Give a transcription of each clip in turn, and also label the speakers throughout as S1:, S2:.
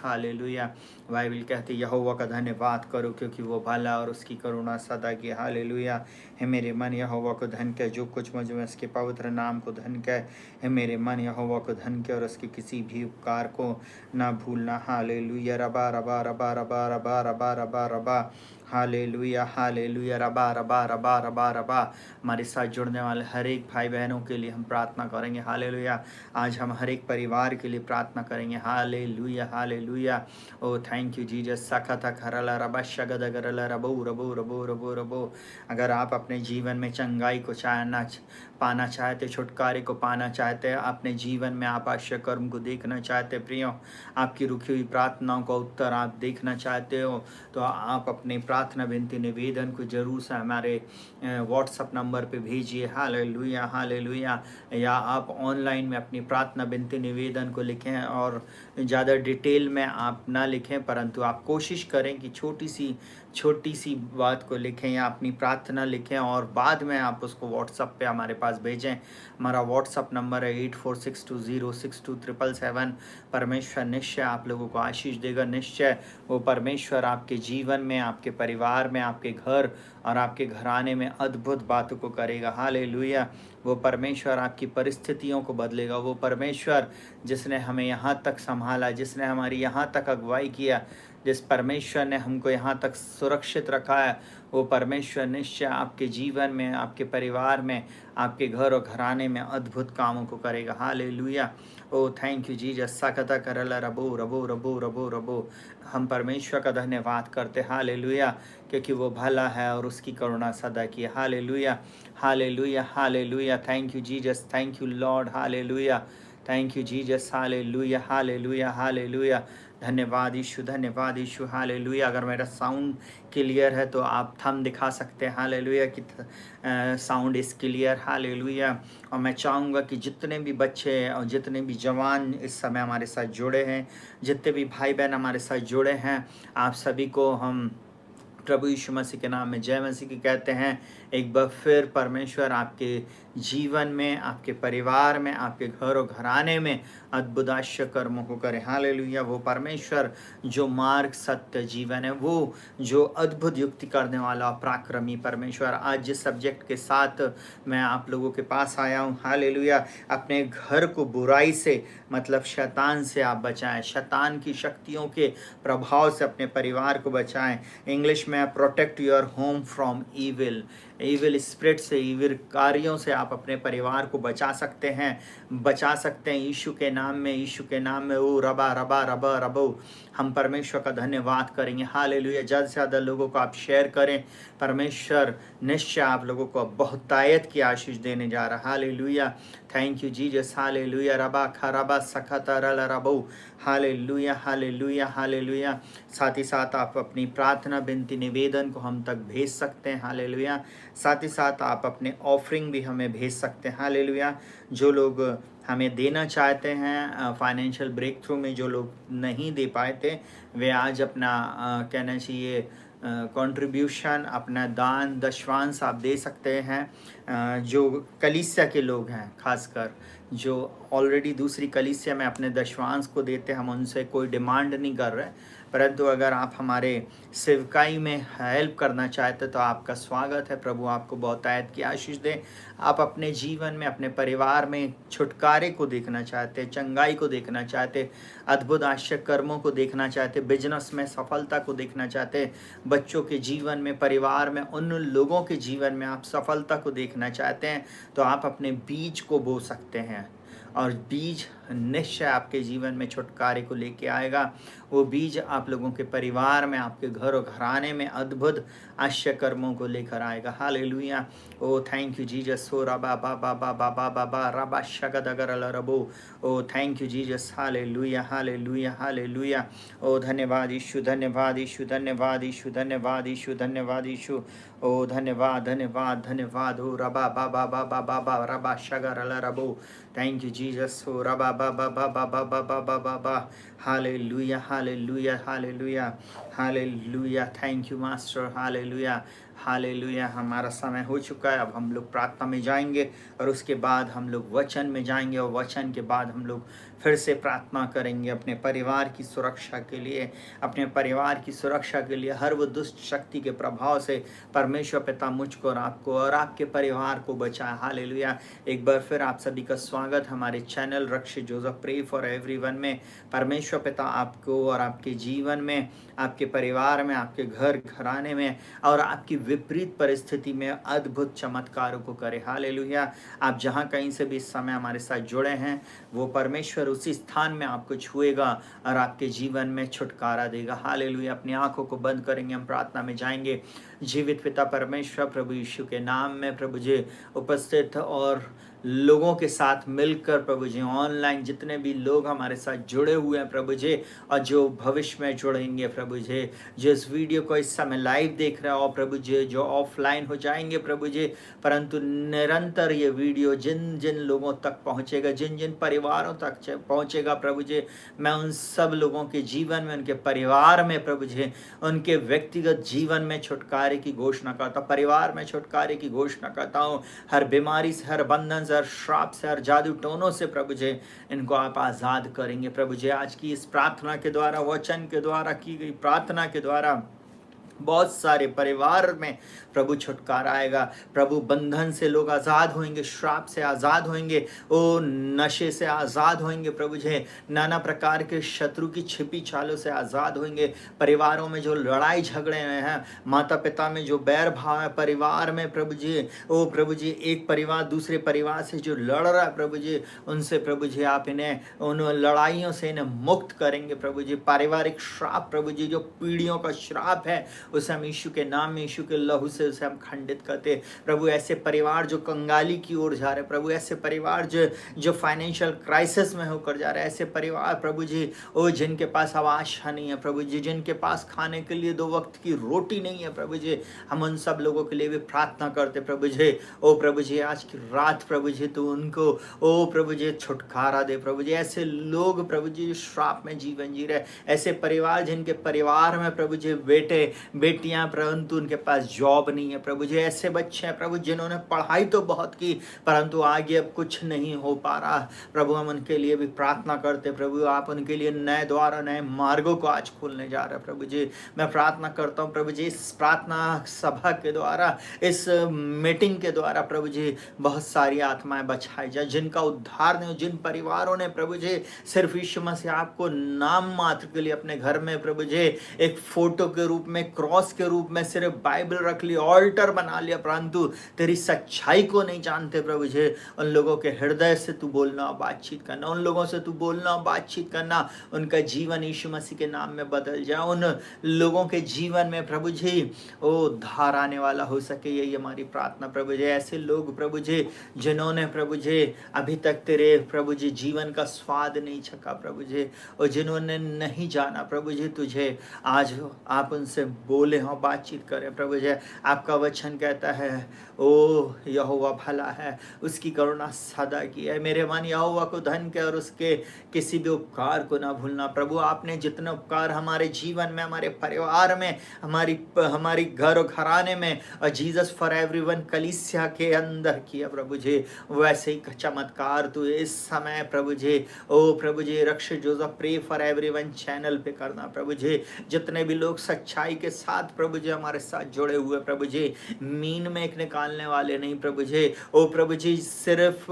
S1: Hallelujah. Bible कहती है यहोवा का धन्यवाद करो क्योंकि वो भला और उसकी करुणा सदा की। हालेलुया। हे मेरे मन यहोवा को धन कह, जो कुछ मुझ में उसके पवित्र नाम को धन कह। हे मेरे मन यहोवा को धन कह और उसके किसी भी उपकार को ना भूलना। हालेलुया। रबा रबा रबा रबा रबा रबा रबा रबा हालेलुया हालेलुया। रबा रबा रबा रबा रबा। हमारे साथ जुड़ने वाले हर एक भाई बहनों के लिए हम प्रार्थना करेंगे। हालेलुया। आज हम हर एक परिवार के लिए प्रार्थना करेंगे। Hallelujah hallelujah. Oh thank you Jesus. सखत खरला रबा शगद गरला रबो रबो रबो रबो रबो। अगर आप अपने जीवन में चंगाई को पाना चाहते, छुटकारे को पाना चाहते, अपने जीवन में आप आश्चर्य कर्म को देखना चाहते, प्रियो आपकी रुकी हुई प्रार्थनाओं का उत्तर आप देखना चाहते हो, तो आप अपने प्रार्थना विनती निवेदन को जरूर से हमारे व्हाट्सएप नंबर पे भेजिए। Hallelujah hallelujah. या आप ऑनलाइन में अपनी प्रार्थना विनती निवेदन को लिखें और ज़्यादा डिटेल में आप ना लिखें, परंतु आप कोशिश करें कि छोटी सी बात को लिखें या अपनी प्रार्थना लिखें और बाद में आप उसको व्हाट्सएप पे हमारे पास भेजें। हमारा व्हाट्सएप नंबर है 8462062777। परमेश्वर निश्चय आप लोगों को आशीष देगा। निश्चय वो परमेश्वर आपके जीवन में, आपके परिवार में, आपके घर और आपके घराने में अद्भुत बातों को करेगा। हालेलुया। वो परमेश्वर आपकी परिस्थितियों को बदलेगा। वो परमेश्वर जिसने हमें यहाँ तक संभाला, जिसने हमारी यहाँ तक अगुवाई किया, जिस परमेश्वर ने हमको यहाँ तक सुरक्षित रखा है, वो परमेश्वर निश्चय आपके जीवन में, आपके परिवार में, आपके घर और घराने में अद्भुत कामों को करेगा। Hallelujah. Oh thank you Jesus. सकता करला रबो रबो रबो रबो रबो। हम परमेश्वर का धन्यवाद करते। हालेलुया। क्योंकि वो भला है और उसकी करुणा सदा की। Hallelujah hallelujah hallelujah. Thank you Jesus. Thank you Lord. Hallelujah. Thank you Jesus. Hallelujah hallelujah hallelujah. धन्यवाद यीशु, धन्यवाद यीशु। हालेलुया। अगर मेरा साउंड क्लियर है तो आप थंब दिखा सकते हैं। हालेलुया कि साउंड इज़ क्लियर। हालेलुया। और मैं चाहूँगा कि जितने भी बच्चे और जितने भी जवान इस समय हमारे साथ जुड़े हैं, जितने भी भाई बहन हमारे साथ जुड़े हैं, आप सभी को हम प्रभु यीशु मसीह के नाम में जय मसीह की कहते हैं। एक बार फिर परमेश्वर आपके जीवन में, आपके परिवार में, आपके घर और घराने में अद्भुत आश्चर्य कर्मों को करे। हालेलुया। वो परमेश्वर जो मार्ग, सत्य, जीवन है, वो जो अद्भुत युक्ति करने वाला पराक्रमी परमेश्वर, आज जिस सब्जेक्ट के साथ मैं आप लोगों के पास आया हूँ, हालेलुया, अपने घर को बुराई से मतलब शैतान से आप बचाएं, शैतान की शक्तियों के प्रभाव से अपने परिवार को बचाएं। इंग्लिश में protect your home from evil spirit से, ईविल कार्यों से आप अपने परिवार को बचा सकते हैं यीशु के नाम में, यीशु के नाम में। ओ रबा रबा रबा रबो। हम परमेश्वर का धन्यवाद करेंगे। हालेलुया। ज़्यादा से ज़्यादा लोगों को आप शेयर करें। परमेश्वर निश्चय आप लोगों को बहुतायत की आशीष देने जा रहा है। Hallelujah. Thank you Jesus. Hallelujah. रबा खरबा सखता रल रबो। Hallelujah hallelujah hallelujah. साथ ही साथ आप अपनी प्रार्थना विनती निवेदन को हम तक भेज सकते हैं। हालेलुया। साथ ही साथ आप अपने ऑफरिंग भी हमें भेज सकते हैं। हालेलुया। जो लोग हमें देना चाहते हैं फाइनेंशियल ब्रेक थ्रू में, जो लोग नहीं दे पाए थे, वे आज अपना कहना चाहिए कंट्रीब्यूशन, अपना दान दशवांश आप दे सकते हैं। जो कलीसिया के लोग हैं, खासकर जो ऑलरेडी दूसरी कलीसिया में अपने दशवांश को देते हैं, हम उनसे कोई डिमांड नहीं कर रहे, परंतु अगर आप हमारे सेवकाई में हेल्प करना चाहते तो आपका स्वागत है। प्रभु आपको बहुतायत की आशीष दे। आप अपने जीवन में, अपने परिवार में छुटकारे को देखना चाहते, चंगाई को देखना चाहते, अद्भुत आश्चर्य कर्मों को देखना चाहते, बिजनेस में सफलता को देखना चाहते, बच्चों के जीवन में, परिवार में, उन लोगों के जीवन में आप सफलता को देखना चाहते हैं, तो आप अपने बीज को बो सकते हैं और बीज निश्चय आपके जीवन में छुटकारे को लेके आएगा। वो बीज आप लोगों के परिवार में, आपके घर और घराने में अद्भुत आश्चर्य कर्मों को लेकर आएगा। Hallelujah. Oh thank you Jesus. ओ रबा बाबा बाबा बाबा बा रबा शगद अगर रबो। Oh thank you Jesus. Hallelujah hallelujah hallelujah. ओ धन्यवाद यीशु, धन्यवाद यीशु, धन्यवाद यीशु, धन्यवाद यीशु, धन्यवाद यीशु। ओ धन्यवाद धन्यवाद धन्यवाद। ओ रबा बाबा बाबा बाबा रबा शगर रबो। Thank you Jesus. ओ रबा बाबा बाबा बाबा बाबा बाबा। Hallelujah hallelujah hallelujah hallelujah, thank you master, hallelujah, hallelujah. हमारा समय हो चुका है, अब हम लोग प्रार्थना में जाएंगे और उसके बाद हम लोग वचन में जाएंगे और वचन के बाद हम लोग फिर से प्रार्थना करेंगे अपने परिवार की सुरक्षा के लिए, अपने परिवार की सुरक्षा के लिए हर वो दुष्ट शक्ति के प्रभाव से परमेश्वर पिता मुझको और आपको और आपके परिवार को बचाए। हालेलुया। एक बार फिर आप सभी का स्वागत हमारे channel Rakshit Joseph pray for everyone में। परमेश्वर पिता आपको और आपके जीवन में, आपके परिवार में, आपके घर घराने में और आपकी विपरीत परिस्थिति में अद्भुत चमत्कारों को करे। हालेलुया। आप जहाँ कहीं से भी इस समय हमारे साथ जुड़े हैं, वो परमेश्वर उसी स्थान में आपको छुएगा और आपके जीवन में छुटकारा देगा। हालेलुया। अपनी आंखों को बंद करेंगे, हम प्रार्थना में जाएंगे। जीवित पिता परमेश्वर, प्रभु यीशु के नाम में प्रभु जी उपस्थित और लोगों के साथ मिलकर प्रभु जी ऑनलाइन जितने भी लोग हमारे साथ जुड़े हुए हैं प्रभु जी, और जो भविष्य में जुड़ेंगे प्रभु जी, जो इस वीडियो को इस समय लाइव देख रहे हो प्रभु जी, जो ऑफलाइन हो जाएंगे प्रभु जी, परंतु निरंतर ये वीडियो जिन जिन लोगों तक पहुंचेगा, जिन जिन परिवारों तक पहुंचेगा प्रभु जी, मैं उन सब लोगों के जीवन में, उनके परिवार में प्रभु जी, उनके व्यक्तिगत जीवन में छुटकारे की घोषणा करता हूँ, परिवार में छुटकारे की घोषणा करता हूँ। हर बीमारी से, हर बंधन से, हर श्राप से, हर जादू टोनों से प्रभु जी इनको आप आजाद करेंगे प्रभु जी। आज की इस प्रार्थना के द्वारा, वचन के द्वारा की गई प्रार्थना के द्वारा बहुत सारे परिवार में प्रभु छुटकारा आएगा। प्रभु बंधन से लोग आज़ाद होंगे, श्राप से आज़ाद होंगे, ओ नशे से आज़ाद होंगे प्रभु जी, नाना प्रकार के शत्रु की छिपी चालों से आज़ाद होंगे। परिवारों में जो लड़ाई झगड़े हैं, माता पिता में जो बैर भाव है परिवार में प्रभु जी, ओ प्रभु जी एक परिवार दूसरे परिवार से जो लड़ रहा है प्रभु जी, उनसे प्रभु जी आप इन्हें, उन लड़ाइयों से इन्हें मुक्त करेंगे प्रभु जी। पारिवारिक श्राप प्रभु जी, जो पीढ़ियों का श्राप है, उसे हम यीशु के नाम में, यीशु के लहू से उसे हम खंडित करते प्रभु। ऐसे परिवार जो कंगाली की ओर जा रहे प्रभु, ऐसे परिवार जो फाइनेंशियल क्राइसिस में होकर जा रहे हैं, ऐसे परिवार प्रभु जी ओ जिनके पास अब आशा नहीं है प्रभु जी, जिनके पास खाने के लिए 2 वक्त की रोटी नहीं है प्रभु जी, हम उन सब लोगों के लिए भी प्रार्थना करते प्रभु जी। ओ प्रभु जी आज की रात प्रभु जी तो उनको ओ प्रभु जी छुटकारा दे प्रभु जी। ऐसे लोग प्रभु जी श्राप में जीवन जी रहे, ऐसे परिवार जिनके परिवार में प्रभु जी बेटे बेटियां परंतु उनके पास जॉब नहीं है प्रभु जी, ऐसे बच्चे हैं प्रभु जिन्होंने पढ़ाई तो बहुत की परंतु आगे अब कुछ नहीं हो पा रहा प्रभु, हम उनके लिए भी प्रार्थना करते प्रभु। आप उनके लिए नए द्वार, नए मार्गों को आज खोलने जा रहे हैं प्रभु जी। मैं प्रार्थना करता हूँ प्रभु जी, इस प्रार्थना सभा के द्वारा, इस मीटिंग के द्वारा प्रभु जी बहुत सारी आत्माएं बचाई जाए, जिनका उद्धार नहीं हो, जिन परिवारों ने प्रभु जी सिर्फ यीशु मसीह आपको नाम मात्र के लिए अपने घर में प्रभु जी एक फोटो के रूप में, क्रॉस के रूप में सिर्फ बाइबल रख ली, ऑल्टर बना लिया, परंतु तेरी सच्चाई को नहीं जानते प्रभु जी, उन लोगों के हृदय से तू बोलना, बातचीत करना, उन लोगों से तू बोलना, बातचीत करना, उनका जीवन यीशु मसीह के नाम में बदल जाए, उन लोगों के जीवन में प्रभु जी ओ धार आने वाला हो सके, यही हमारी प्रार्थना प्रभु जी। ऐसे लोग प्रभु जी जिन्होंने प्रभु जी अभी तक तेरे प्रभु जी जीवन का स्वाद नहीं छका प्रभु जी, और जिन्होंने नहीं जाना प्रभु जी तुझे, आज आप उनसे बोले हो, बातचीत करें प्रभु जी। आपका वचन कहता है ओ यहोवा भला है, उसकी करुणा सदा की है। मेरे मन यहोवा को धन के और उसके किसी भी उपकार को ना भूलना प्रभु। आपने जितने उपकार हमारे जीवन में, हमारे परिवार में, हमारी घर और घराने में और जीसस फॉर एवरीवन कलीसिया के अंदर किया प्रभु जी, वैसे ही चमत्कार तू इस समय प्रभु जी ओ प्रभु जी Rakshit Joseph pray for everyone channel पे करना प्रभु जी। जितने भी लोग सच्चाई के साथ प्रभु जी हमारे साथ जुड़े हुए प्रभु जी, मीन में एक निकालने वाले नहीं प्रभु जी, ओ प्रभु जी सिर्फ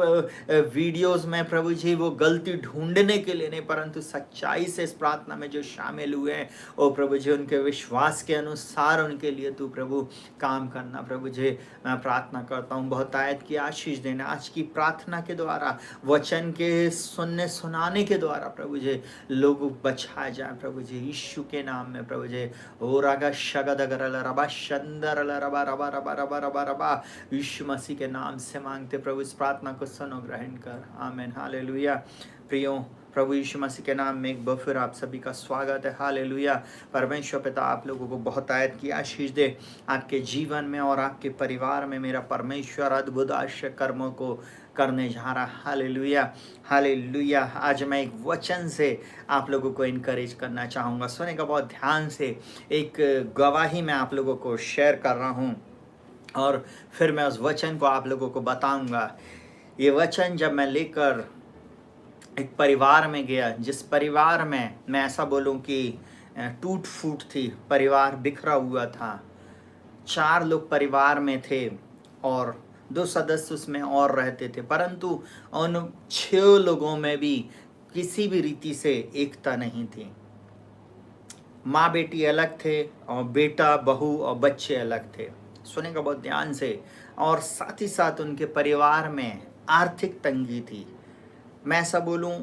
S1: वीडियोस में प्रभु जी वो गलती ढूंढने के लिए नहीं, परंतु सच्चाई से इस प्रार्थना में जो शामिल हुए हैं ओ प्रभु जी उनके विश्वास के अनुसार उनके लिए तू प्रभु काम करना प्रभु जी। मैं प्रार्थना करता हूँ बहुत आयत की आशीष देना, आज की प्रार्थना के द्वारा, वचन के सुनने सुनाने के द्वारा प्रभु जी लोग बचाए जाए प्रभु जी, यीशु के नाम में प्रभु जी। ओ रागा शगदगरल रबा शंदरल रबा रबा रबा रबा रबा रबा, यीशु मसीह के नाम से मांगते प्रभु, इस प्रार्थना को सुनो, ग्रहण कर, आमीन, हालेलुया। प्रियो प्रभु यीशु मसीह के नाम में एक बार फिर आप सभी का स्वागत है, हालेलुया। परमेश्वर पिता आप लोगों को बहुत आयत की आशीष दे, आपके जीवन में और आपके परिवार में मेरा परमेश्वर अद्भुत आश्चर्य कर्मों को करने जा रहा। Hallelujah, hallelujah. आज मैं एक वचन से आप लोगों को इनकरेज करना चाहूँगा। सुनेगा बहुत ध्यान से। एक गवाही मैं आप लोगों को शेयर कर रहा हूँ और फिर मैं उस वचन को आप लोगों को बताऊँगा। ये वचन जब मैं लेकर एक परिवार में गया, जिस परिवार में मैं ऐसा बोलूं कि टूट फूट थी, परिवार बिखरा हुआ था। 4 लोग परिवार में थे और 2 सदस्य उसमें और रहते थे, परंतु उन 6 लोगों में भी किसी भी रीति से एकता नहीं थी। माँ बेटी अलग थे और बेटा बहू और बच्चे अलग थे। सुनेगा बहुत ध्यान से। और साथ ही साथ उनके परिवार में आर्थिक तंगी थी। मैं ऐसा बोलूं,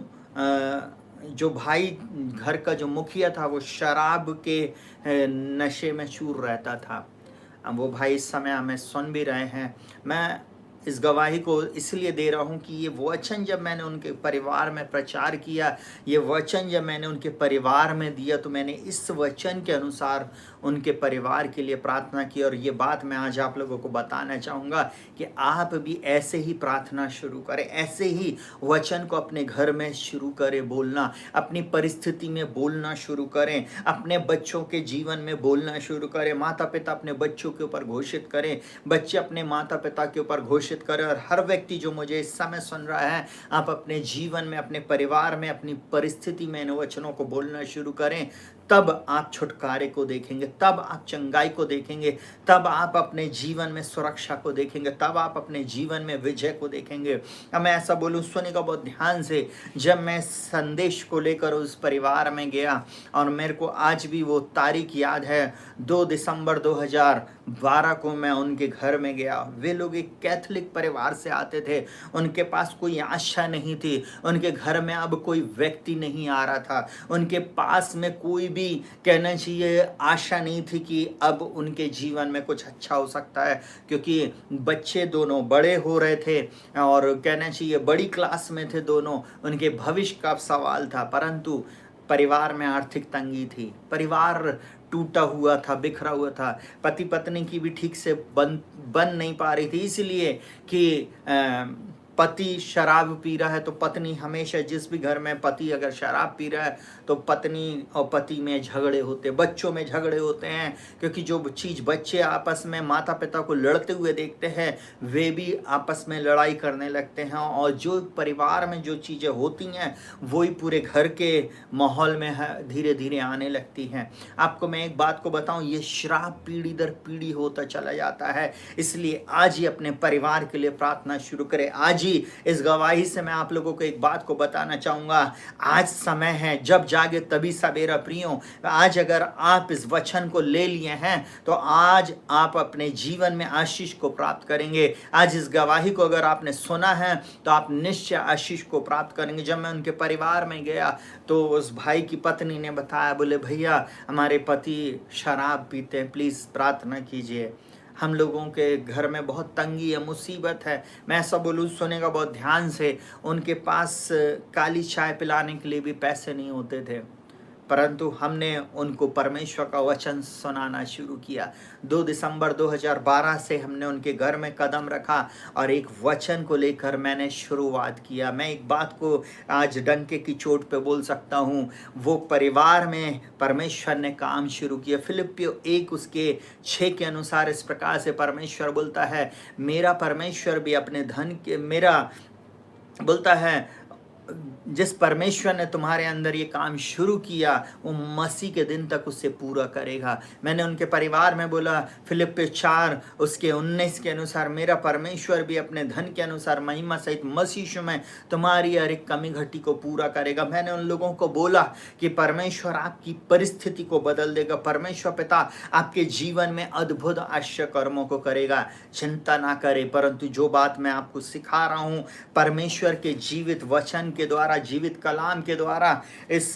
S1: जो भाई घर का जो मुखिया था वो शराब के नशे में चूर रहता था। अब वो भाई इस समय हमें सुन भी रहे हैं। मैं इस गवाही को इसलिए दे रहा हूँ कि ये वचन जब मैंने उनके परिवार में प्रचार किया, ये वचन जब मैंने उनके परिवार में दिया, तो मैंने इस वचन के अनुसार उनके परिवार के लिए प्रार्थना की। और ये बात मैं आज आप लोगों को बताना चाहूँगा कि आप भी ऐसे ही प्रार्थना शुरू करें, ऐसे ही वचन को अपने घर में शुरू करें बोलना, अपनी परिस्थिति में बोलना शुरू करें, अपने बच्चों के जीवन में बोलना शुरू करें। माता पिता अपने बच्चों के ऊपर घोषित करें, बच्चे अपने माता पिता के ऊपर घोषित करें। और हर व्यक्ति जो मुझे इस समय सुन रहा है, आप अपने जीवन में, अपने परिवार में, अपनी परिस्थिति में इन वचनों को बोलना शुरू करें। तब आप छुटकारे को देखेंगे, तब आप चंगाई को देखेंगे, तब आप अपने जीवन में सुरक्षा को देखेंगे, तब आप अपने जीवन में विजय को देखेंगे। अब मैं ऐसा बोलूं, सुनेगा बहुत ध्यान से। जब मैं संदेश को लेकर उस परिवार में गया, और मेरे को आज भी वो तारीख याद है, 2 दिसंबर 2012 को मैं उनके घर में गया। वे लोग एक कैथोलिक परिवार से आते थे, उनके पास कोई आशा नहीं थी, उनके घर में अब कोई व्यक्ति नहीं आ रहा था, उनके पास में कोई भी कहना चाहिए आशा नहीं थी कि अब उनके जीवन में कुछ अच्छा हो सकता है, क्योंकि बच्चे दोनों बड़े हो रहे थे और कहना चाहिए बड़ी क्लास में थे दोनों, उनके भविष्य का सवाल था। परंतु परिवार में आर्थिक तंगी थी, परिवार टूटा हुआ था, बिखरा हुआ था। पति पत्नी की भी ठीक से बन नहीं पा रही थी, इसलिए कि पति शराब पी रहा है तो पत्नी हमेशा, जिस भी घर में पति अगर शराब पी रहा है तो पत्नी और पति में झगड़े होते, बच्चों में झगड़े होते हैं, क्योंकि जो चीज़ बच्चे आपस में माता पिता को लड़ते हुए देखते हैं, वे भी आपस में लड़ाई करने लगते हैं। और जो परिवार में जो चीज़ें होती हैं वही पूरे घर के माहौल में धीरे धीरे आने लगती हैं। आपको मैं एक बात को बताऊं, ये श्राप पीढ़ी दर पीढ़ी होता चला जाता है। इसलिए आज ही अपने परिवार के लिए प्रार्थना शुरू करें। आज इस गवाही से मैं आप लोगों को एक बात को बताना चाहूंगा, आज समय है, जब जागे तभी सवेरा प्रियो। आज अगर आप इस वचन को ले लिए हैं तो आज आप अपने जीवन में आशीष को प्राप्त करेंगे। आज इस गवाही को अगर आपने सुना है तो आप निश्चय आशीष को प्राप्त करेंगे। जब मैं उनके परिवार में गया तो उस भाई की पत्नी ने बताया, बोले भैया हमारे पति शराब पीते हैं, प्लीज प्रार्थना कीजिए, हम लोगों के घर में बहुत तंगी है, मुसीबत है। मैं ऐसा बोलूँ, सुनेगा बहुत ध्यान से, उनके पास काली चाय पिलाने के लिए भी पैसे नहीं होते थे, परंतु हमने उनको परमेश्वर का वचन सुनाना शुरू किया। 2 दिसंबर 2012 से हमने उनके घर में कदम रखा और एक वचन को लेकर मैंने शुरुआत किया। मैं एक बात को आज डंके की चोट पे बोल सकता हूँ, वो परिवार में परमेश्वर ने काम शुरू किया। फिलिपियो 1 उसके 6 के अनुसार इस प्रकार से परमेश्वर बोलता है, मेरा परमेश्वर भी अपने धन के, मेरा बोलता है, जिस परमेश्वर ने तुम्हारे अंदर ये काम शुरू किया वो मसीह के दिन तक उससे पूरा करेगा। मैंने उनके परिवार में बोला, फिलिप्पी 4 उसके 19 के अनुसार, मेरा परमेश्वर भी अपने धन के अनुसार महिमा सहित मसीह में तुम्हारी हर एक कमी घटी को पूरा करेगा। मैंने उन लोगों को बोला कि परमेश्वर आपकी परिस्थिति को बदल देगा, परमेश्वर पिता आपके जीवन में अद्भुत आश्चर्य कर्मों को करेगा, चिंता ना करे। परंतु जो बात मैं आपको सिखा रहा हूँ परमेश्वर के जीवित वचन के द्वारा, जीवित कलाम के द्वारा, इस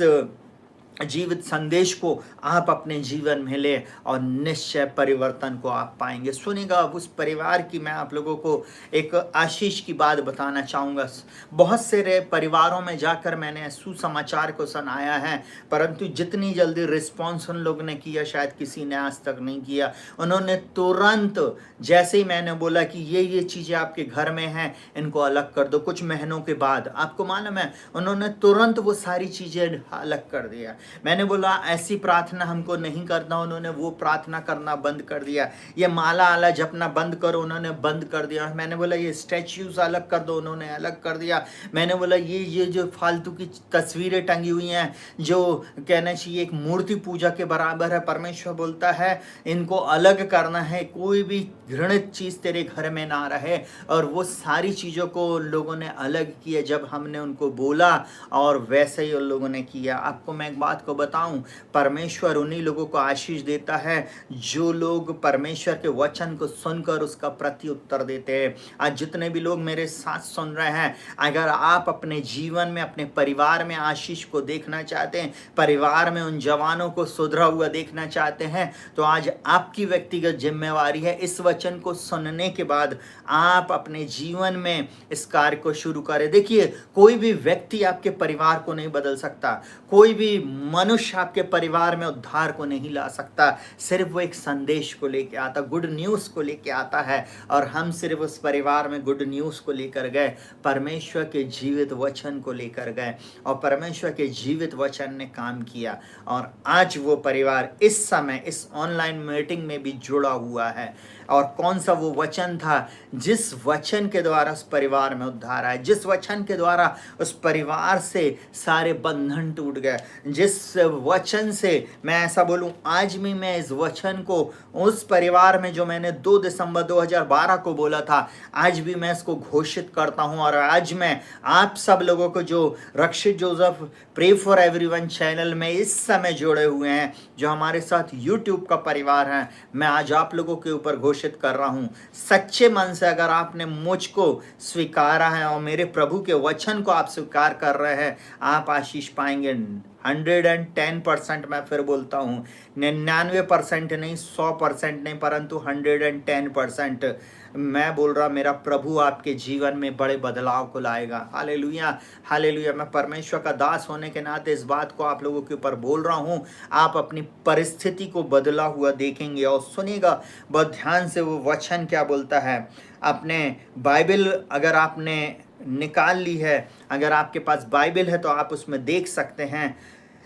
S1: जीवित संदेश को आप अपने जीवन में ले और निश्चय परिवर्तन को आप पाएंगे। सुनिएगा, अब उस परिवार की मैं आप लोगों को एक आशीष की बात बताना चाहूँगा। बहुत से परिवारों में जाकर मैंने सुसमाचार को सुनाया है, परंतु जितनी जल्दी रिस्पॉन्स उन लोगों ने किया शायद किसी ने आज तक नहीं किया। उन्होंने तुरंत, जैसे ही मैंने बोला कि ये चीज़ें आपके घर में हैं, इनको अलग कर दो, कुछ महीनों के बाद आपको मालूम है उन्होंने तुरंत वो सारी चीज़ें अलग कर दिया। मैंने बोला ऐसी प्रार्थना हमको नहीं करना, उन्होंने वो प्रार्थना करना बंद कर दिया। ये माला आला जपना बंद करो, उन्होंने बंद कर दिया। मैंने बोला ये स्टैच्यूज अलग कर दो, उन्होंने अलग कर दिया। मैंने बोला ये जो फालतू की तस्वीरें टंगी हुई हैं, जो कहना चाहिए एक मूर्ति पूजा के बराबर है, परमेश्वर बोलता है इनको अलग करना है, कोई भी घृणित चीज़ तेरे घर में ना रहे। और वो सारी चीज़ों को लोगों ने अलग किया जब हमने उनको बोला, और वैसे ही उन लोगों ने किया। आपको मैं एक बात को बताऊं, परमेश्वर उन्हीं लोगों को आशीष देता है जो लोग परमेश्वर के वचन को सुनकर उसका प्रत्युत्तर देते हैं। आज जितने भी लोग मेरे साथ सुन रहे हैं, अगर आप अपने जीवन में, अपने परिवार में आशीष को देखना चाहते हैं, परिवार में उन जवानों को सुधरा हुआ देखना चाहते हैं, तो आज आपकी व्यक्तिगत जिम्मेवारी है इस वचन को सुनने के बाद आप अपने जीवन में इस कार्य को शुरू करें। देखिए, कोई भी व्यक्ति आपके परिवार को नहीं बदल सकता, कोई भी मनुष्य आपके परिवार में उद्धार को नहीं ला सकता। सिर्फ वो एक संदेश को लेके आता, गुड न्यूज़ को लेके आता है, और हम सिर्फ उस परिवार में गुड न्यूज़ को लेकर गए, परमेश्वर के जीवित वचन को लेकर गए, और परमेश्वर के जीवित वचन ने काम किया। और आज वो परिवार इस समय इस ऑनलाइन मीटिंग में भी जुड़ा हुआ है। और कौन सा वो वचन था जिस वचन के द्वारा उस परिवार में उद्धार आया, जिस वचन के द्वारा उस परिवार से सारे बंधन टूट गए, जिस वचन से मैं ऐसा बोलूं, आज भी मैं इस वचन को उस परिवार में जो मैंने 2 दिसंबर 2012 को बोला था, आज भी मैं इसको घोषित करता हूं। और आज मैं आप सब लोगों को जो Rakshit Joseph pray for everyone channel में इस समय जुड़े हुए हैं, जो हमारे साथ यूट्यूब का परिवार है, मैं आज आप लोगों के ऊपर घोषित कर रहा हूं, सच्चे मन से अगर आपने मुझको स्वीकारा है और मेरे प्रभु के वचन को आप स्वीकार कर रहे हैं, आप आशीष पाएंगे। 110% मैं फिर बोलता हूँ, 99% नहीं, 100% नहीं, परंतु 110% मैं बोल रहा, मेरा प्रभु आपके जीवन में बड़े बदलाव को लाएगा। Hallelujah, hallelujah. मैं परमेश्वर का दास होने के नाते इस बात को आप लोगों के ऊपर बोल रहा हूँ। आप अपनी परिस्थिति को बदला हुआ देखेंगे। और सुनिएगा बहुत ध्यान से, वो वचन क्या बोलता है। अपने बाइबल अगर आपने निकाल ली है, अगर आपके पास बाइबल है तो आप उसमें देख सकते हैं,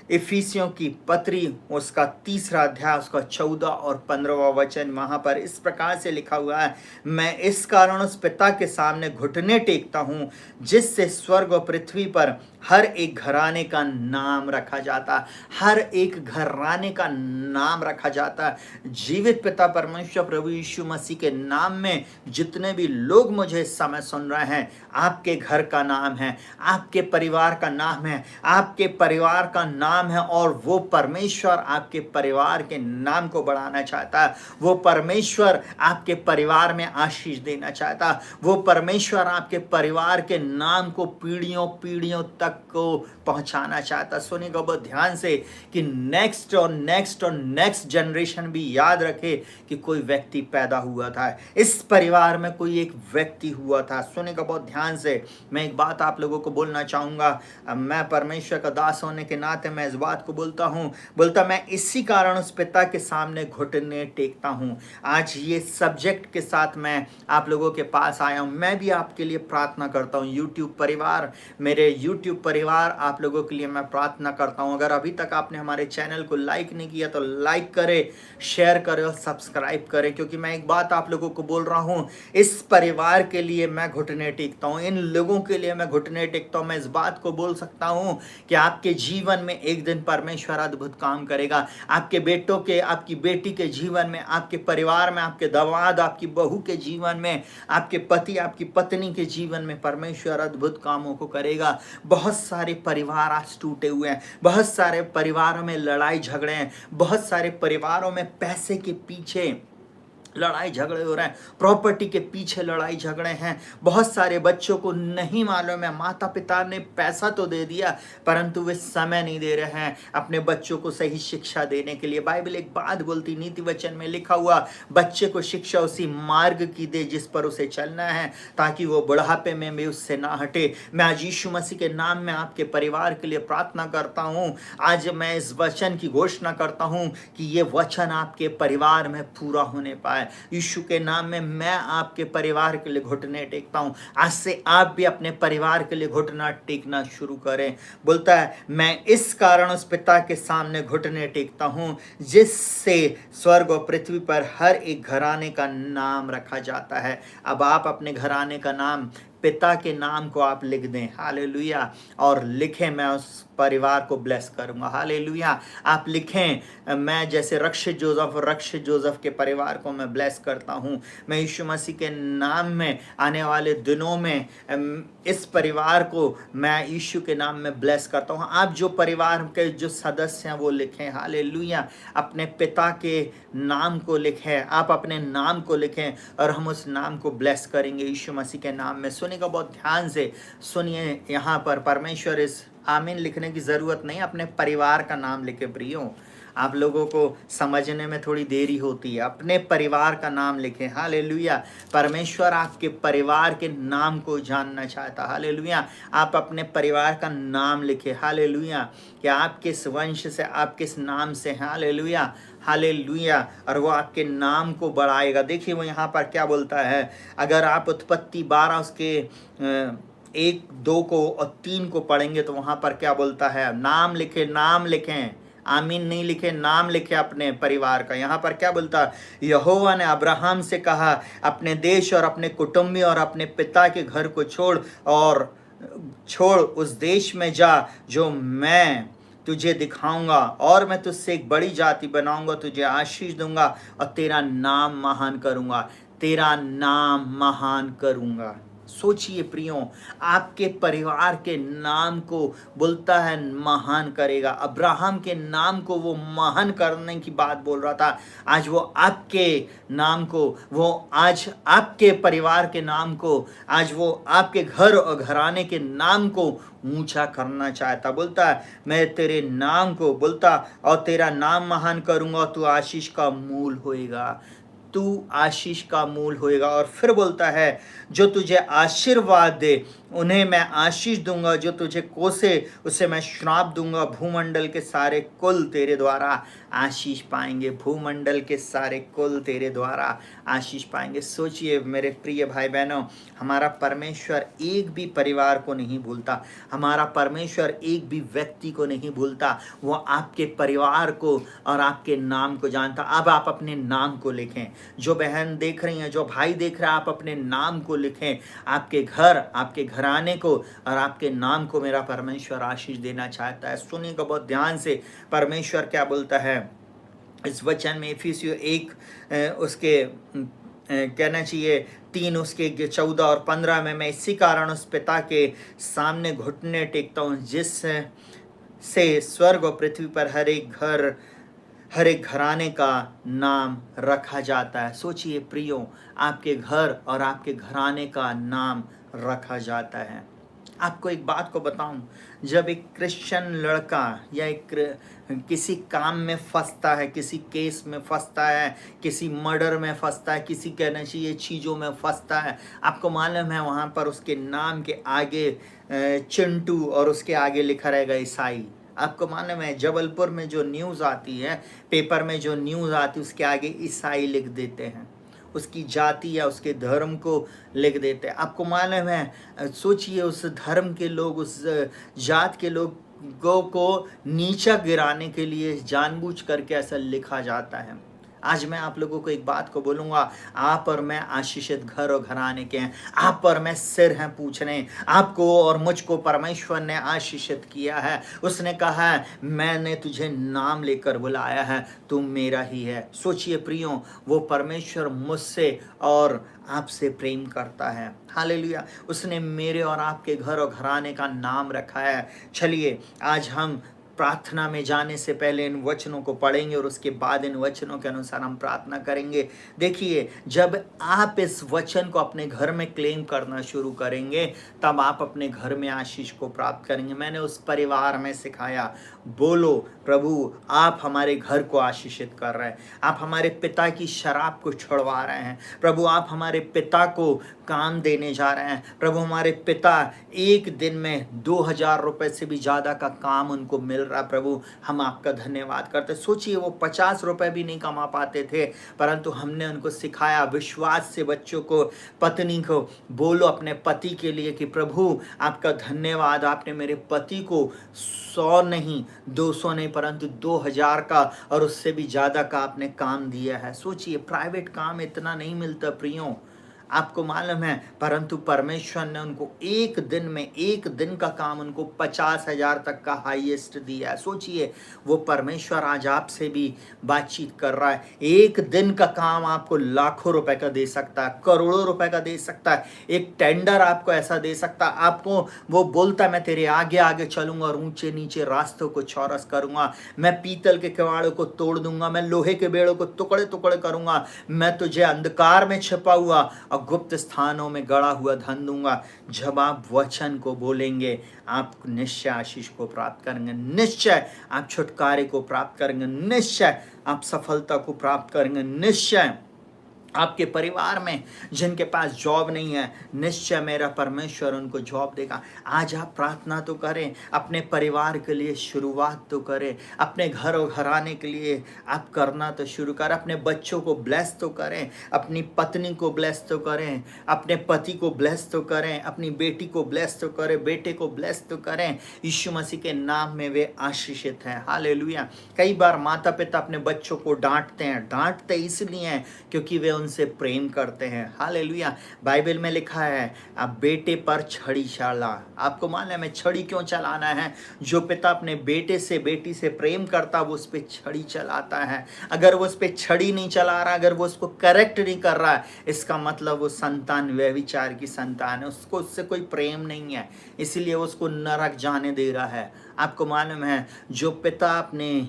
S1: इफिसियों की पत्री उसका 3रा अध्याय उसका 14 और 15वां वचन, वहाँ पर इस प्रकार से लिखा हुआ है, मैं इस कारण उस पिता के सामने घुटने टेकता हूँ जिससे स्वर्ग और पृथ्वी पर हर एक घराने का नाम रखा जाता, हर एक घराने का नाम रखा जाता। जीवित पिता परमेश्वर प्रभु यीशु मसीह के नाम में जितने भी लोग मुझे इस समय सुन रहे हैं, आपके घर का नाम है, आपके परिवार का नाम है, आपके परिवार का नाम है, और वो परमेश्वर आपके परिवार के नाम को बढ़ाना चाहता है। वो परमेश्वर आपके परिवार में आशीष देना चाहता है। वो परमेश्वर आपके परिवार के नाम को पीढ़ियों पीढ़ियों तक को पहुंचाना चाहता। सुनिएगा बहुत ध्यान से कि नेक्स्ट और नेक्स्ट और नेक्स्ट जनरेशन भी याद रखे कि कोई व्यक्ति पैदा हुआ था, इस परिवार में कोई एक व्यक्ति हुआ था। सुनिएगा बहुत ध्यान से, मैं एक बात आप लोगों को बोलना चाहूँगा। मैं परमेश्वर का दास होने के नाते मैं इस बात को बोलता मैं इसी कारण उस पिता के सामने घुटने टेकता हूँ। आज ये सब्जेक्ट के साथ मैं आप लोगों के पास आया हूँ। मैं भी आपके लिए प्रार्थना करता हूँ। यूट्यूब परिवार, मेरे यूट्यूब परिवार, आप लोगों के लिए मैं प्रार्थना करता हूँ। अगर अभी तक आपने हमारे चैनल को लाइक नहीं किया तो लाइक करें, शेयर करें और सब्सक्राइब करें, क्योंकि मैं एक बात आप लोगों को बोल रहा हूँ, इस परिवार के लिए मैं घुटने टेकता हूँ, इन लोगों के लिए मैं घुटने टेकता हूँ। मैं इस बात को बोल सकता हूँ कि आपके जीवन में एक दिन परमेश्वर अद्भुत काम करेगा। आपके बेटों के, आपकी बेटी के जीवन में, आपके परिवार में, आपके दामाद, आपकी बहू के जीवन में, आपके पति, आपकी पत्नी के जीवन में परमेश्वर अद्भुत कामों को करेगा। बहुत सारे परिवार आज टूटे हुए हैं, बहुत सारे परिवारों में लड़ाई झगड़े हैं, बहुत सारे परिवारों में पैसे के पीछे लड़ाई झगड़े हो रहे हैं, प्रॉपर्टी के पीछे लड़ाई झगड़े हैं। बहुत सारे बच्चों को नहीं मालूम है, माता पिता ने पैसा तो दे दिया परंतु वे समय नहीं दे रहे हैं अपने बच्चों को सही शिक्षा देने के लिए। बाइबल एक बात बोलती, नीति वचन में लिखा हुआ, बच्चे को शिक्षा उसी मार्ग की दे जिस पर उसे चलना है, ताकि वो बुढ़ापे में भी उससे ना हटे। मैं आज यीशु मसीह के नाम में आपके परिवार के लिए प्रार्थना करता हूँ। आज मैं इस वचन की घोषणा करता हूँ कि ये वचन आपके परिवार में पूरा होने पाए। यीशु के नाम में मैं आपके परिवार के लिए घुटने टेकता हूं। आज से आप भी अपने परिवार के लिए घुटना टेकना शुरू करें। बोलता है, मैं इस कारण उस पिता के सामने घुटने टेकता हूं जिससे स्वर्ग और पृथ्वी पर हर एक घराने का नाम रखा जाता है। अब आप अपने घराने का नाम, पिता के नाम को आप लिख दें, हालेलुया, और लिखें, मैं उस परिवार को ब्लेस करूंगा, हालेलुया। आप लिखें, मैं जैसे रक्षित जोसेफ के परिवार को मैं ब्लेस करता हूं। मैं यीशु मसीह के नाम में आने वाले दिनों में इस परिवार को मैं यीशु के नाम में ब्लेस करता हूं। आप जो परिवार के जो सदस्य हैं वो लिखें, हालेलुया। अपने पिता के नाम को लिखें, आप अपने नाम को लिखें और हम उस नाम को ब्लेस करेंगे यीशु मसीह के नाम में। सुनिएगा, बहुत ध्यान से सुनिए। यहाँ पर परमेश्वर, इस आमीन लिखने की ज़रूरत नहीं, अपने परिवार का नाम लिखे। प्रियो, आप लोगों को समझने में थोड़ी देरी होती है, अपने परिवार का नाम लिखें, हालेलुया। परमेश्वर आपके परिवार के नाम को जानना चाहता, हालेलुया। आप अपने परिवार का नाम लिखें, हालेलुया, कि आप किस वंश से, आप किस नाम से हैं, हालेलुया, हालेलुया। और वो आपके नाम को बढ़ाएगा। देखिए वो यहाँ पर क्या बोलता है, अगर आप उत्पत्ति 12 उसके 1, 2 को और 3 को पढ़ेंगे तो वहाँ पर क्या बोलता है, नाम लिखे, नाम लिखें, आमीन नहीं लिखे, नाम लिखे अपने परिवार का। यहाँ पर क्या बोलता है, यहोवा ने अब्राहम से कहा, अपने देश और अपने कुटुंबी और अपने पिता के घर को छोड़ उस देश में जा जो मैं तुझे दिखाऊंगा, और मैं तुझसे एक बड़ी जाति बनाऊंगा, तुझे आशीष दूंगा और तेरा नाम महान करूंगा, तेरा नाम महान करूंगा। सोचिए प्रियो, आपके परिवार के नाम को बोलता है महान करेगा। अब्राहम के नाम को वो महान करने की बात बोल रहा था। आज वो आपके नाम को, वो आज आपके परिवार के नाम को, आज वो आपके घर और घराने के नाम को ऊंचा करना चाहता। बोलता है, मैं तेरे नाम को, बोलता, और तेरा नाम महान करूंगा, तू आशीष का मूल होएगा, तू आशीष का मूल होएगा। और फिर बोलता है, जो तुझे आशीर्वाद दे उन्हें मैं आशीष दूंगा, जो तुझे कोसे उसे मैं श्राप दूंगा। भूमंडल के सारे कुल तेरे द्वारा आशीष पाएंगे, भूमंडल के सारे कुल तेरे द्वारा आशीष पाएंगे। सोचिए मेरे प्रिय भाई बहनों, हमारा परमेश्वर एक भी परिवार को नहीं भूलता, हमारा परमेश्वर एक भी व्यक्ति को नहीं भूलता। वो आपके परिवार को और आपके नाम को जानता। अब आप अपने नाम को लिखें, जो बहन देख रही हैं, जो भाई देख रहे हैं, आप अपने नाम को लिखें। आपके घर, आपके घराने को और आपके नाम को मेरा परमेश्वर आशीष देना चाहता है। सुनिएगा बहुत ध्यान से, परमेश्वर क्या बोलता है इस वचन में। इफिसियों 1 उसके कहना चाहिए 3 उसके 14 और 15 में, मैं इसी कारण उस पिता के सामने घुटने टेकता हूँ जिस से स्वर्ग और पृथ्वी पर हर एक घराने का नाम रखा जाता है। सोचिए प्रियो, आपके घर और आपके घराने का नाम रखा जाता है। आपको एक बात को बताऊं, जब एक क्रिश्चियन लड़का या एक किसी काम में फंसता है, किसी केस में फंसता है, किसी मर्डर में फंसता है, किसी कहना चाहिए चीज़ों में फंसता है, आपको मालूम है वहाँ पर उसके नाम के आगे चिंटू और उसके आगे लिखा रहेगा ईसाई। आपको मालूम है जबलपुर में जो न्यूज़ आती है, पेपर में जो न्यूज़ आती है, उसके आगे ईसाई लिख देते हैं, उसकी जाति या उसके धर्म को लिख देते हैं। आपको मालूम है, सोचिए उस धर्म के लोग, उस जात के लोगों को नीचा गिराने के लिए जानबूझ करके ऐसा लिखा जाता है। आज मैं आप लोगों को एक बात को बोलूँगा, आप और मैं आशीषित घर और घराने के हैं, आप और मैं सिर हैं पूछने। आपको और मुझको परमेश्वर ने आशीषित किया है। उसने कहा है, मैंने तुझे नाम लेकर बुलाया है, तुम मेरा ही है। सोचिए प्रियो, वो परमेश्वर मुझसे और आपसे प्रेम करता है, हालेलुया। उसने मेरे और आपके घर और घराने का नाम रखा है। चलिए आज हम प्रार्थना में जाने से पहले इन वचनों को पढ़ेंगे और उसके बाद इन वचनों के अनुसार हम प्रार्थना करेंगे। देखिए, जब आप इस वचन को अपने घर में क्लेम करना शुरू करेंगे, तब आप अपने घर में आशीष को प्राप्त करेंगे। मैंने उस परिवार में सिखाया, बोलो प्रभु आप हमारे घर को आशीषित कर रहे हैं, आप हमारे पिता की शराब को छुड़वा रहे हैं, प्रभु आप हमारे पिता को काम देने जा रहे हैं, प्रभु हमारे पिता एक दिन में 2000 रुपए से भी ज़्यादा का काम उनको मिल रहा। प्रभु हम आपका धन्यवाद करते। सोचिए, वो 50 रुपए भी नहीं कमा पाते थे, परंतु हमने उनको सिखाया विश्वास से। बच्चों को, पत्नी को बोलो अपने पति के लिए कि प्रभु आपका धन्यवाद, आपने मेरे पति को 100 नहीं, 200 नहीं, परंतु 2000 का और उससे भी ज़्यादा का आपने काम दिया है। सोचिए, प्राइवेट काम इतना नहीं मिलता प्रियों, आपको मालूम है, परंतु परमेश्वर ने उनको एक दिन का काम उनको 50,000 तक का हाईएस्ट दिया है। सोचिए, वो परमेश्वर आज आपसे भी बातचीत कर रहा है। एक दिन का काम आपको लाखों रुपए का दे सकता है, करोड़ों रुपए का दे सकता है। एक टेंडर आपको ऐसा दे सकता है, आपको वो बोलता है मैं तेरे आगे आगे चलूंगा और ऊंचे नीचे रास्तों को चौरस करूंगा, मैं पीतल के किवाड़ों को तोड़ दूंगा, मैं लोहे के बेड़ों को टुकड़े टुकड़े करूंगा, मैं तुझे अंधकार में छिपा हुआ और गुप्त स्थानों में गड़ा हुआ धन दूंगा। जब आप वचन को बोलेंगे, आप निश्चय आशीष को प्राप्त करेंगे, निश्चय आप छुटकारे को प्राप्त करेंगे, निश्चय आप सफलता को प्राप्त करेंगे, निश्चय आपके परिवार में जिनके पास जॉब नहीं है, निश्चय मेरा परमेश्वर उनको जॉब देगा। आज आप प्रार्थना तो करें, अपने परिवार के लिए शुरुआत तो करें, अपने घर और घराने के लिए आप करना तो शुरू करें, अपने बच्चों को ब्लेस तो करें, अपनी पत्नी को ब्लेस तो करें, अपने पति को ब्लेस तो करें, अपनी बेटी को ब्लेस तो करें, बेटे को ब्लेस तो करें। यीशु मसीह के नाम में वे आशीषित हैं। हालेलुया। कई बार माता पिता अपने बच्चों को डांटते इसलिए क्योंकि वे उनसे प्रेम करते हैं। हालेलुया। बाइबल में लिखा है, आप बेटे पर छड़ी चला। आपको मालूम है छड़ी क्यों चलाना है? जो पिता अपने बेटे से बेटी से प्रेम करता वो उस पर छड़ी चलाता है। अगर वो उस पर छड़ी नहीं चला रहा, अगर वो उसको करेक्ट नहीं कर रहा है, इसका मतलब वो संतान व्यभिचार की संतान है, उसको उससे कोई प्रेम नहीं है, इसलिए उसको नरक जाने दे रहा है। आपको मालूम है, जो पिता अपने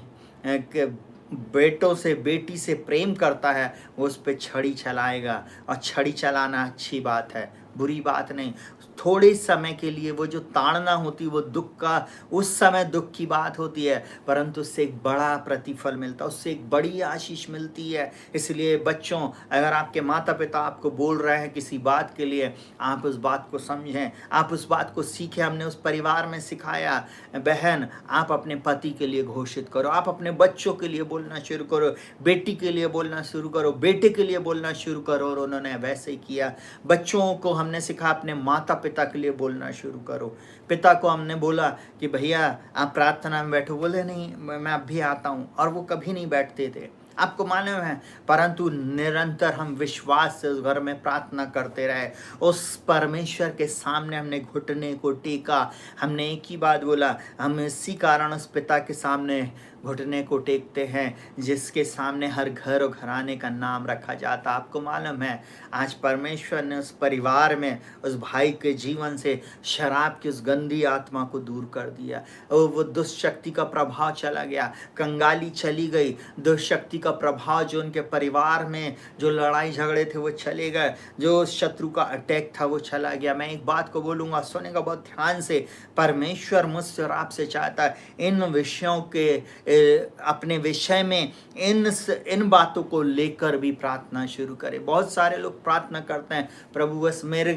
S1: बेटों से बेटी से प्रेम करता है वो उस पर छड़ी चलाएगा। और छड़ी चलाना अच्छी बात है, बुरी बात नहीं। थोड़े समय के लिए वो जो ताड़ना होती है वो दुख का, उस समय दुख की बात होती है, परंतु उससे एक बड़ा प्रतिफल मिलता है, उससे एक बड़ी आशीष मिलती है। इसलिए बच्चों, अगर आपके माता पिता आपको बोल रहे हैं किसी बात के लिए, आप उस बात को समझें, आप उस बात को सीखें। हमने उस परिवार में सिखाया, बहन आप अपने पति के लिए घोषित करो, आप अपने बच्चों के लिए बोलना शुरू करो, बेटी के लिए बोलना शुरू करो, बेटे के लिए बोलना शुरू करो। और उन्होंने वैसे ही किया। बच्चों को हमने सिखा अपने माता पिता के लिए बोलना शुरू करो। पिता को हमने बोला कि भैया आप प्रार्थना में बैठो, बोले नहीं मैं अब भी आता हूँ, और वो कभी नहीं बैठते थे। आपको मालूम है, परंतु निरंतर हम विश्वास से उस घर में प्रार्थना करते रहे। उस परमेश्वर के सामने हमने घुटने को टेका। हमने एक ही बात बोला, हम इसी कारण उस पिता के सामने घुटने को टेकते हैं जिसके सामने हर घर और घराने का नाम रखा जाता। आपको मालूम है, आज परमेश्वर ने उस परिवार में उस भाई के जीवन से शराब की उस गंदी आत्मा को दूर कर दिया। और वो दुष्शक्ति का प्रभाव चला गया, कंगाली चली गई, दुष्शक्ति का प्रभाव जो उनके परिवार में जो लड़ाई झगड़े थे वो चले गए, जो शत्रु का अटैक था वो चला गया। मैं एक बात को बोलूँगा, सुनेगा बहुत ध्यान से। परमेश्वर मुझसे और आपसे चाहता है इन विषयों के अपने विषय में इन बातों को लेकर भी प्रार्थना शुरू करें। बहुत सारे लोग प्रार्थना करते हैं, प्रभु बस मेरे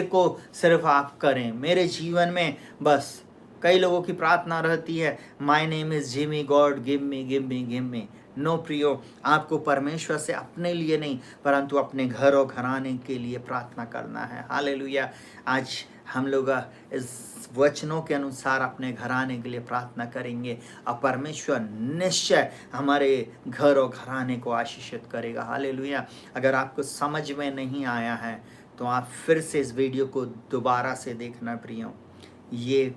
S1: को सिर्फ आप करें मेरे जीवन में बस। कई लोगों की प्रार्थना रहती है, my name is Jimmy, God give me give me give me. नो प्रियो, आपको परमेश्वर से अपने लिए नहीं परंतु अपने घर और घराने के लिए प्रार्थना करना है। हालेलुया। आज हम लोग इस वचनों के अनुसार अपने घराने के लिए प्रार्थना करेंगे और परमेश्वर निश्चय हमारे घर और घराने को आशीषित करेगा। हालेलुया। अगर आपको समझ में नहीं आया है तो आप फिर से इस वीडियो को दोबारा से देखना प्रियो। ये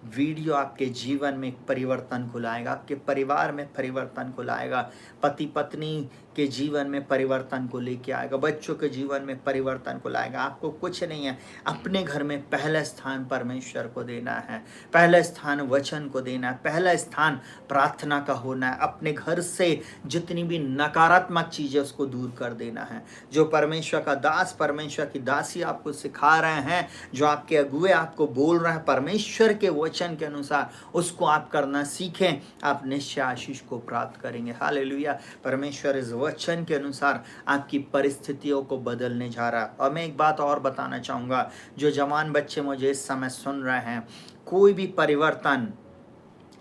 S1: वीडियो आपके जीवन में एक परिवर्तन को लाएगा, आपके परिवार में परिवर्तन को लाएगा, पति पत्नी के जीवन में परिवर्तन को लेके आएगा, बच्चों के जीवन में परिवर्तन को लाएगा। आपको कुछ नहीं है, अपने घर में पहला स्थान परमेश्वर को देना है, पहला स्थान वचन को देना है, पहला स्थान प्रार्थना का होना है। अपने घर से जितनी भी नकारात्मक चीज़ें उसको दूर कर देना है। जो परमेश्वर का दास, परमेश्वर की दासी आपको सिखा रहे हैं, जो आपके अगुए आपको बोल रहे हैं परमेश्वर के वचन के अनुसार, उसको आप करना सीखें, आप निश्चय आशीष को प्राप्त करेंगे। हालेलुया। परमेश्वर इस वचन के अनुसार आपकी परिस्थितियों को बदलने जा रहा है। और मैं एक बात और बताना चाहूँगा, जो जवान बच्चे मुझे इस समय सुन रहे हैं, कोई भी परिवर्तन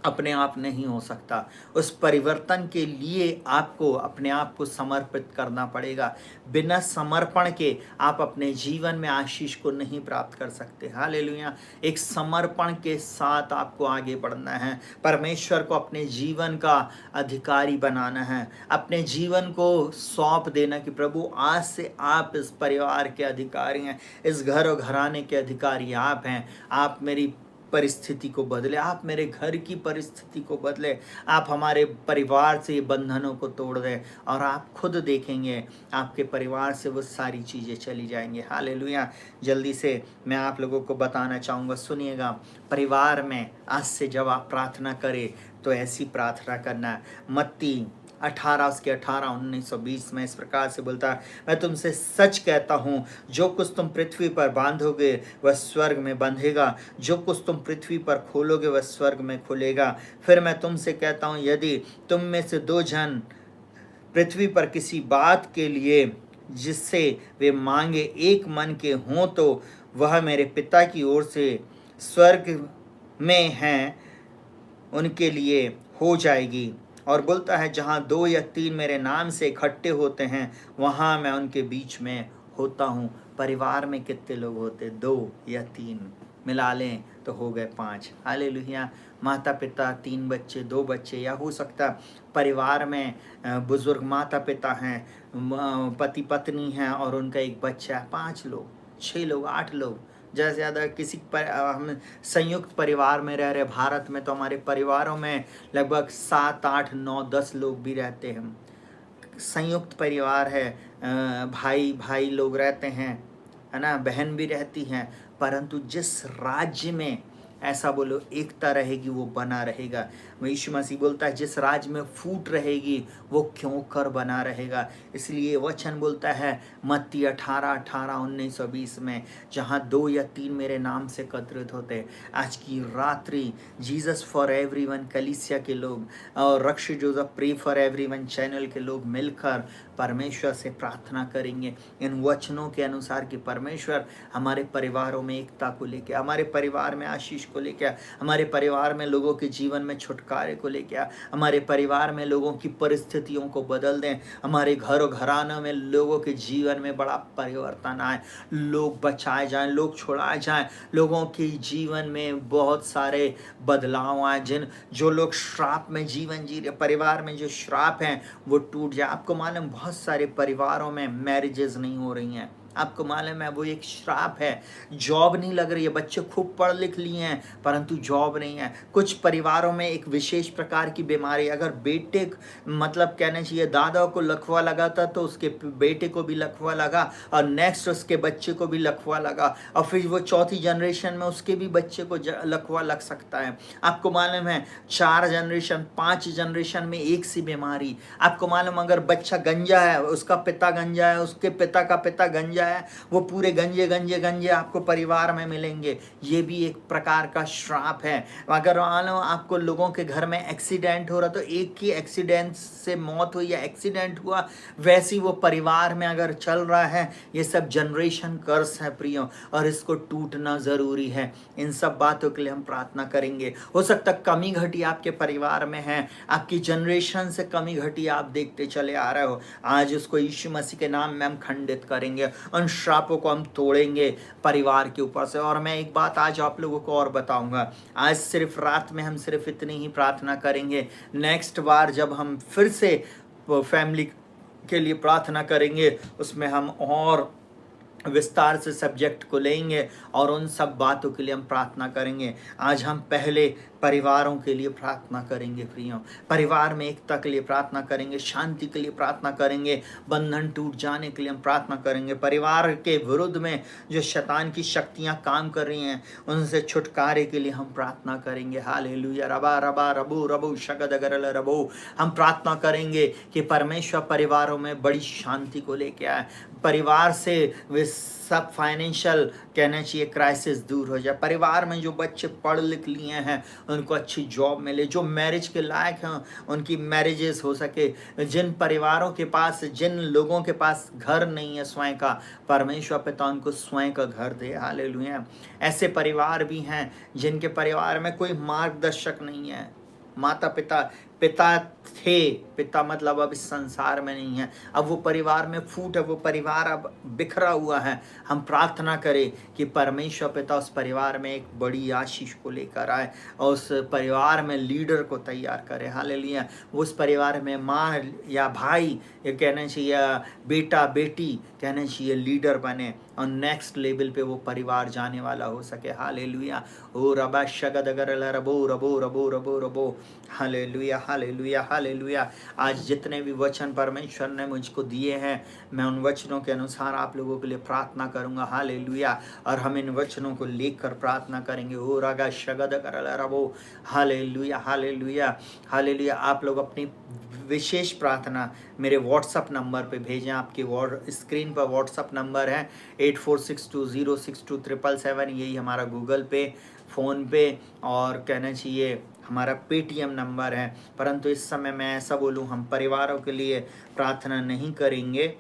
S1: अपने आप नहीं हो सकता। उस परिवर्तन के लिए आपको अपने आप को समर्पित करना पड़ेगा। बिना समर्पण के आप अपने जीवन में आशीष को नहीं प्राप्त कर सकते। हालेलुया। एक समर्पण के साथ आपको आगे बढ़ना है, परमेश्वर को अपने जीवन का अधिकारी बनाना है, अपने जीवन को सौंप देना कि प्रभु आज से आप इस परिवार के अधिकारी हैं, इस घर और घराने के अधिकारी आप हैं। आप मेरी परिस्थिति को बदले, आप मेरे घर की परिस्थिति को बदले, आप हमारे परिवार से ये बंधनों को तोड़ दें, और आप खुद देखेंगे आपके परिवार से वो सारी चीज़ें चली जाएंगी। हालेलुया। जल्दी से मैं आप लोगों को बताना चाहूँगा, सुनिएगा। परिवार में आज से जब आप प्रार्थना करें तो ऐसी प्रार्थना करना है। मत्ती 18 उसके 18, 19 और 20 में इस प्रकार से बोलता है, मैं तुमसे सच कहता हूँ, जो कुछ तुम पृथ्वी पर बांधोगे वह स्वर्ग में बंधेगा, जो कुछ तुम पृथ्वी पर खोलोगे वह स्वर्ग में खुलेगा। फिर मैं तुमसे कहता हूँ, यदि तुम में से 2 जन पृथ्वी पर किसी बात के लिए जिससे वे मांगे एक मन के हों, तो वह मेरे पिता की ओर से स्वर्ग में हैं उनके लिए हो जाएगी। और बोलता है, जहाँ 2 या 3 मेरे नाम से इकट्ठे होते हैं वहाँ मैं उनके बीच में होता हूँ। परिवार में कितने लोग होते? 2 या 3, मिला लें तो हो गए 5। हालेलुया। माता पिता, 3 बच्चे, 2 बच्चे, या हो सकता परिवार में बुजुर्ग माता पिता हैं, पति पत्नी हैं और उनका एक बच्चा है। 5 लोग, 6 लोग, 8 लोग, ज़्यादा से ज़्यादा किसी पर हम संयुक्त परिवार में रह रहे। भारत में तो हमारे परिवारों में लगभग 7, 8, 9, 10 लोग भी रहते हैं। संयुक्त परिवार है, भाई भाई लोग रहते हैं, है ना, बहन भी रहती हैं। परंतु जिस राज्य में ऐसा बोलो एकता रहेगी वो बना रहेगा। यीशु मसीह बोलता है, जिस राज्य में फूट रहेगी वो क्यों कर बना रहेगा। इसलिए वचन बोलता है मत्ती 18, 18, 19 और 20 में, जहाँ 2 या 3 मेरे नाम से एकत्रित होते। आज की रात्रि जीसस फॉर एवरीवन कलीसिया के लोग और रक्ष Joseph pray for everyone channel के लोग मिलकर परमेश्वर से प्रार्थना करेंगे इन वचनों के अनुसार कि परमेश्वर हमारे परिवारों में एकता को लेकर, हमारे परिवार में आशीष को लेकर, हमारे परिवार में लोगों के जीवन में छुटकारे को लेकर, हमारे परिवार में लोगों की परिस्थितियों को बदल दें, हमारे घर और घरानों में लोगों के जीवन में बड़ा परिवर्तन आए, लोग बचाए जाएं, लोग छुड़ाए जाएं, लोगों के जीवन में बहुत सारे बदलाव आए। जो लोग श्राप में जीवन जी रहे, परिवार में जो श्राप हैं वो टूट जाए। आपको मालूम बहुत सारे परिवारों में मैरिजेस नहीं हो रही हैं, आपको मालूम है वो एक श्राप है। जॉब नहीं लग रही है, बच्चे खूब पढ़ लिख लिए हैं परंतु जॉब नहीं है। कुछ परिवारों में एक विशेष प्रकार की बीमारी, अगर बेटे मतलब कहना चाहिए दादा को लकवा लगा था तो उसके बेटे को भी लकवा लगा और नेक्स्ट उसके बच्चे को भी लकवा लगा और फिर वो चौथी जनरेशन में उसके भी बच्चे को लकवा लग सकता है। आपको मालूम है 4 जनरेशन 5 जनरेशन में एक सी बीमारी। आपको मालूम अगर बच्चा गंजा है, उसका पिता गंजा है, उसके पिता का पिता गंजा है, वो पूरे गंजे गंजे गंजे आपको परिवार में मिलेंगे। ये भी एक प्रकार का श्राप है। अगर आपको लोगों के घर में एक्सीडेंट हो रहा तो एक ही एक्सीडेंट से मौत हुई या एक्सीडेंट हुआ, वैसी वो परिवार में अगर चल रहा है, ये सब जनरेशन कर्स है प्रियो, और इसको टूटना ज़रूरी है। इन सब बातों के लिए हम प्रार्थना करेंगे। हो सकता कमी घटी आपके परिवार में है, आपकी जनरेशन से कमी घटी आप देखते चले आ रहे हो, आज उसको यीशु मसीह के नाम में हम खंडित करेंगे, उन श्रापों को हम तोड़ेंगे परिवार के ऊपर से। और मैं एक बात आज आप लोगों को और बताऊंगा, आज सिर्फ रात में हम सिर्फ इतनी ही प्रार्थना करेंगे। नेक्स्ट बार जब हम फिर से फैमिली के लिए प्रार्थना करेंगे उसमें हम और विस्तार से सब्जेक्ट को लेंगे और उन सब बातों के लिए हम प्रार्थना करेंगे। आज हम पहले परिवारों के लिए प्रार्थना करेंगे प्रियो, परिवार में एकता के लिए प्रार्थना करेंगे, शांति के लिए प्रार्थना करेंगे, बंधन टूट जाने के लिए हम प्रार्थना करेंगे, परिवार के विरुद्ध में जो शैतान की शक्तियां काम कर रही हैं उनसे छुटकारे के लिए हम प्रार्थना करेंगे। हालेलुया। रबा रबा रबू रबू शकदगरल रबो। हम प्रार्थना करेंगे कि परमेश्वर परिवारों में बड़ी शांति को लेके आए, परिवार से वे सब फाइनेंशियल कहना चाहिए क्राइसिस दूर हो जाए, परिवार में जो बच्चे पढ़ लिख लिए हैं उनको अच्छी जॉब मिले, जो मैरिज के लायक हैं उनकी मैरिजेस हो सके, जिन परिवारों के पास, जिन लोगों के पास घर नहीं है स्वयं का, परमेश्वर पिता उनको स्वयं का घर दे। हालेलुया। ऐसे परिवार भी हैं जिनके परिवार में कोई मार्गदर्शक नहीं है, माता पिता पिता थे, पिता मतलब अब इस संसार में नहीं है, अब वो परिवार में फूट है, वो परिवार अब बिखरा हुआ है। हम प्रार्थना करें कि परमेश्वर पिता उस परिवार में एक बड़ी आशीष को लेकर आए और उस परिवार में लीडर को तैयार करे। हालेलुया। उस परिवार में माँ या भाई, ये कहना चाहिए बेटा बेटी, कहना चाहिए लीडर बने और नेक्स्ट लेवल पे वो परिवार जाने वाला हो सके। हालेलुया। ओ रबा शगदगर रबो रबो रबो रबो रबो। Hallelujah hallelujah hallelujah. आज जितने भी वचन परमेश्वर ने मुझको दिए हैं, मैं उन वचनों के अनुसार आप लोगों के लिए प्रार्थना करूंगा। हालेलुया। और हम इन वचनों को लेकर प्रार्थना करेंगे। ओ रगा शगदगर रबो। Hallelujah hallelujah hallelujah. आप लोग अपनी विशेष प्रार्थना मेरे व्हाट्सअप नंबर पे भेजें। आपकी स्क्रीन पर व्हाट्सअप नंबर है 8462062777। यही हमारा गूगल पे, फ़ोन पे और कहना चाहिए हमारा पेटीएम नंबर है। परंतु इस समय मैं ऐसा बोलूं, हम परिवारों के लिए प्रार्थना नहीं करेंगे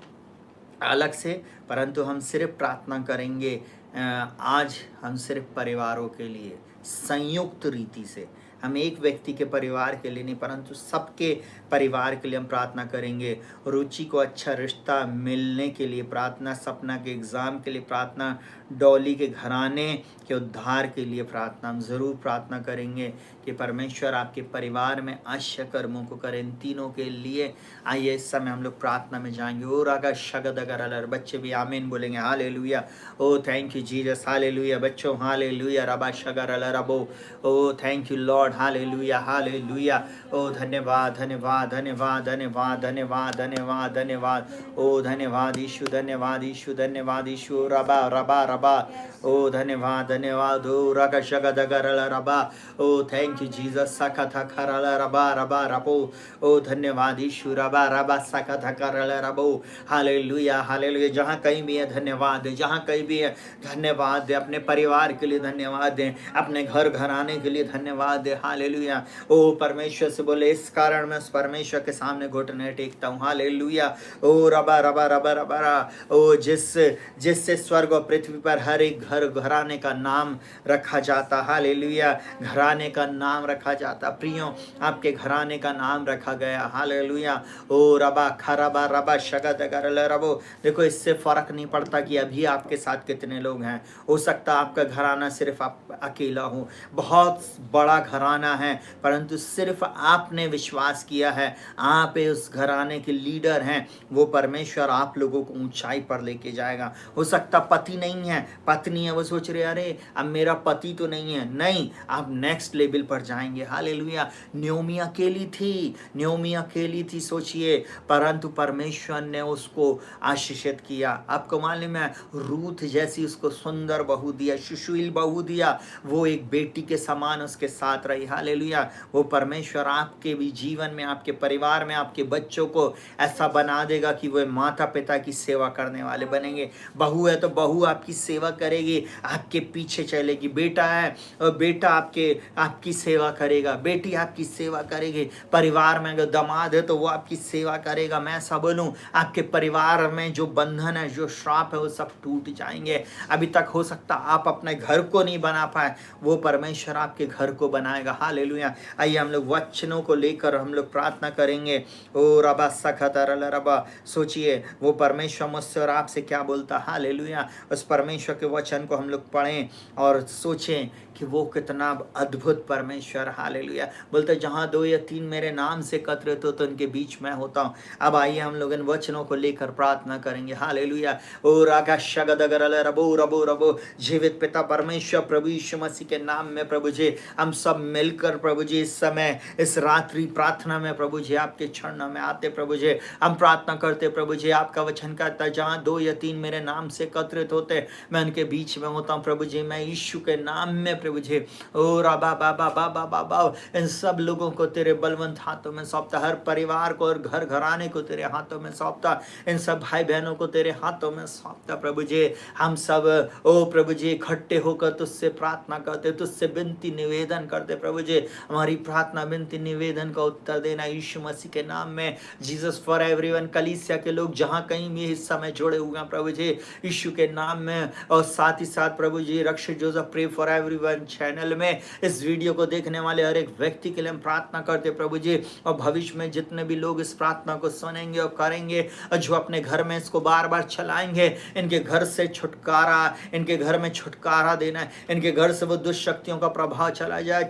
S1: अलग से, परंतु हम सिर्फ प्रार्थना करेंगे आज हम सिर्फ परिवारों के लिए संयुक्त रीति से, हम एक व्यक्ति के परिवार के लिए नहीं परंतु सबके परिवार के लिए हम प्रार्थना करेंगे। रुचि को अच्छा रिश्ता मिलने के लिए प्रार्थना, सपना के एग्ज़ाम के लिए प्रार्थना, डॉली के घराने के उद्धार के लिए प्रार्थना। हम ज़रूर प्रार्थना करेंगे कि परमेश्वर आपके परिवार में आश्चर्य कर्मों को करें। इन तीनों के लिए आइए इस समय हम लोग प्रार्थना में जाएंगे। ओ रागा शगद अगर बच्चे भी आमीन बोलेंगे। Hallelujah. Oh thank you Jesus. Hallelujah बच्चों। हालेलुया। रबा शगर अल रबो। Oh thank you Lord. Hallelujah hallelujah. ओ धन्यवाद धन्यवाद धन्यवाद धन्यवाद धन्यवाद धन्यवाद धन्यवाद। ओ धन्यवाद यीशु, धन्यवाद यीशु, धन्यवाद यीशु। रबा रबा रबा। ओ धन्यवाद धन्यवाद। ओ रगा शगद अगर रबा। ओ थैंक यू जीसस। सखत खरल रबा रबा रबो। ओ धन्यवाद यीशु। रबा रबा सखत खरल रबो। Hallelujah hallelujah. जहाँ कहीं भी है धन्यवाद है, जहाँ कहीं भी है धन्यवाद दे। अपने परिवार के लिए धन्यवाद दें, अपने घर घराने के लिए धन्यवाद दे। हालेलुया। ओ परमेश्वर से बोले, इस कारण मैं उस परमेश्वर के सामने घुटने टेकता हूँ। हालेलुया। ओ रबा रबा रबा रबा। ओ जिससे स्वर्ग और पृथ्वी पर हर एक घर घराने का नाम रखा जाता। हालेलुया। घराने का नाम रखा जाता। प्रियो आपके घराने का नाम रखा गया। हालेलुया। ओ रबा खरबा रबा शगद अगर रबो। देखो इससे फर्क नहीं पड़ता कि अभी आपके साथ कितने लोग हैं, हो सकता है आपका घराना सिर्फ आप अकेला हो, बहुत बड़ा घराना है परंतु सिर्फ आपने विश्वास किया है, आप उस घराने के लीडर हैं, वो परमेश्वर आप लोगों को ऊंचाई पर लेके जाएगा। हो सकता पति नहीं है, पत्नी है, वो सोच रहे अरे अब मेरा पति तो नहीं है, नहीं, आप नेक्स्ट लेवल पर जाएंगे। हालेलुया। न्योमी अकेली थी, न्योमी अकेली थी सोचिए, परंतु परमेश्वर ने उसको आशीषित किया। आपको मालूम है रूथ जैसी उसको सुंदर बहू दिया, सुशील बहू दिया, वो एक बेटी के समान उसके साथ रही। हालेलुया। वो परमेश्वर आपके भी जीवन में, आपके परिवार में, आपके बच्चों को ऐसा बना देगा कि वो माता पिता की सेवा करने वाले बनेंगे। बहू है तो बहू आपकी सेवा करेगी, आपके पीछे चलेगी। बेटा है और बेटा आपकी सेवा करेगा, बेटी आपकी सेवा करेगी। परिवार में अगर दामाद है तो वो आपकी सेवा करेगा। मैं ऐसा बोलूं, आपके परिवार में जो बंधन है, जो श्राप है, वो सब टूट जाएंगे। अभी तक हो सकता आप अपने घर को नहीं बना पाए, वो परमेश्वर आपके घर को बनाएगा। हालेलुया। आइए हम लोग वचनों को लेकर हम लोग प्रार्थना करेंगे। ओ रबा सखतर रबा। सोचिए वो परमेश्वर मुझसे और आपसे क्या बोलता। हालेलुया। उस परमेश्वर के वचन को हम लोग पढ़ें और सोचें कि वो कितना अद्भुत परमेश्वर परमेश्वर, हालेलुया। बोलते जहाँ 2 या 3 मेरे नाम से एकत्रित हो तो उनके बीच में होता हूँ। अब आइए हम लोग इन वचनों को लेकर प्रार्थना करेंगे, हालेलुया। ओ रागा शगदगरल रबो रबो रबो, जीवित पिता परमेश्वर प्रभु यीशु मसीह के नाम में प्रभु जी हम सब मिलकर प्रभु जी इस समय इस रात्रि प्रार्थना में प्रभु जी आपके चरणों में आते प्रभु जी, हम प्रार्थना करते प्रभु जी। आपका वचन कहता है जहाँ 2 या 3 मेरे नाम से एकत्रित होते मैं उनके बीच में होता हूँ प्रभु जी। मैं यीशु के नाम में प्रभु जी ओ राबा बाबा बाबा बाबा इन सब लोगों को तेरे बलवंत हाथों में सौंपता, हर परिवार को और घर घराने को तेरे हाथों में सौंपता, इन सब भाई बहनों को तेरे हाथों में सौंपता प्रभु जी। हम सब ओ प्रभु जी इकट्ठे होकर तुझसे प्रार्थना करते, तुझसे विनती निवेदन करते प्रभु जी। हमारी प्रार्थना विनती निवेदन का उत्तर देना यीशु मसीह के नाम में। जीसस फॉर एवरीवन कलीसिया के लोग जहां कहीं भी इस समय जुड़े हुए हैं प्रभु जी यीशु के नाम में, और साथ ही साथ प्रभु जी Rakshit Joseph pray for everyone channel में इस वीडियो को देखने वाले हर एक व्यक्ति के लिए हम प्रार्थना करते प्रभु जी। और भविष्य में जितने भी लोग इस प्रार्थना को सुनेंगे और करेंगे और जो अपने घर में इसको बार बार चलाएंगे, इनके घर से छुटकारा, इनके घर में छुटकारा देना है, इनके घर से वो दुष्शक्तियों का प्रभाव चला जाए,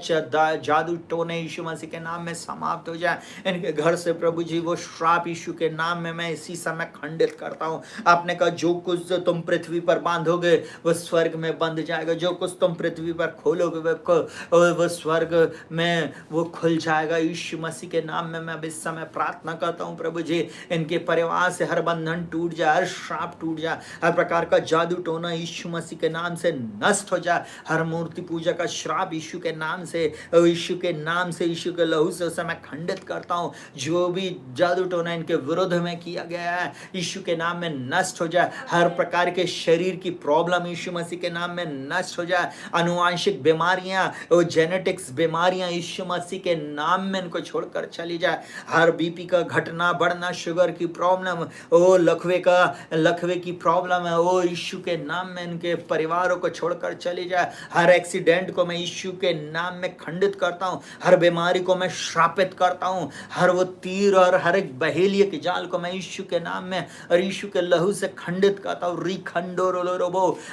S1: जादू टोने यीशु मसीह के नाम में समाप्त हो जाए। इनके घर से प्रभु जी वो श्राप यीशु के नाम में मैं इसी समय खंडित करता हूँ। आपने कहा जो कुछ तुम पृथ्वी पर बांधोगे वो स्वर्ग में बंध जाएगा, जो कुछ तुम पृथ्वी पर खोलोगे वो स्वर्ग में वो खुल जाएगा। यीशु मसीह के नाम में मैं अब इस समय प्रार्थना करता हूँ प्रभु जी, इनके परिवार से हर बंधन टूट जाए, हर श्राप टूट जाए, हर प्रकार का जादू टोना यीशु मसीह के नाम से नष्ट हो जाए, हर मूर्ति पूजा का श्राप यीशु के नाम से, यीशु के नाम से, यीशु के लहू से उसे मैं खंडित करता हूँ। जो भी जादू टोना इनके विरुद्ध में किया गया है यीशु के नाम में नष्ट हो जाए। हर प्रकार के शरीर की प्रॉब्लम यीशु मसीह के नाम में नष्ट हो जाए। अनुवांशिक बीमारियां और जेनेटिक्स बीमारियां यीशु मसीह के नाम में इनको छोड़कर चली जाए। हर बीपी का घटना बढ़ना, शुगर की प्रॉब्लम, ओ लकवे की प्रॉब्लम है, ओ यीशु के नाम में इनके परिवारों को छोड़कर चली जाए। हर एक्सीडेंट को मैं यीशु के नाम में खंडित करता हूँ, हर बीमारी को मैं श्रापित करता हूँ, हर वो तीर और हर एक बहेलिए के जाल को मैं यीशु के नाम में और यीशु के लहू से खंडित करता हूँ।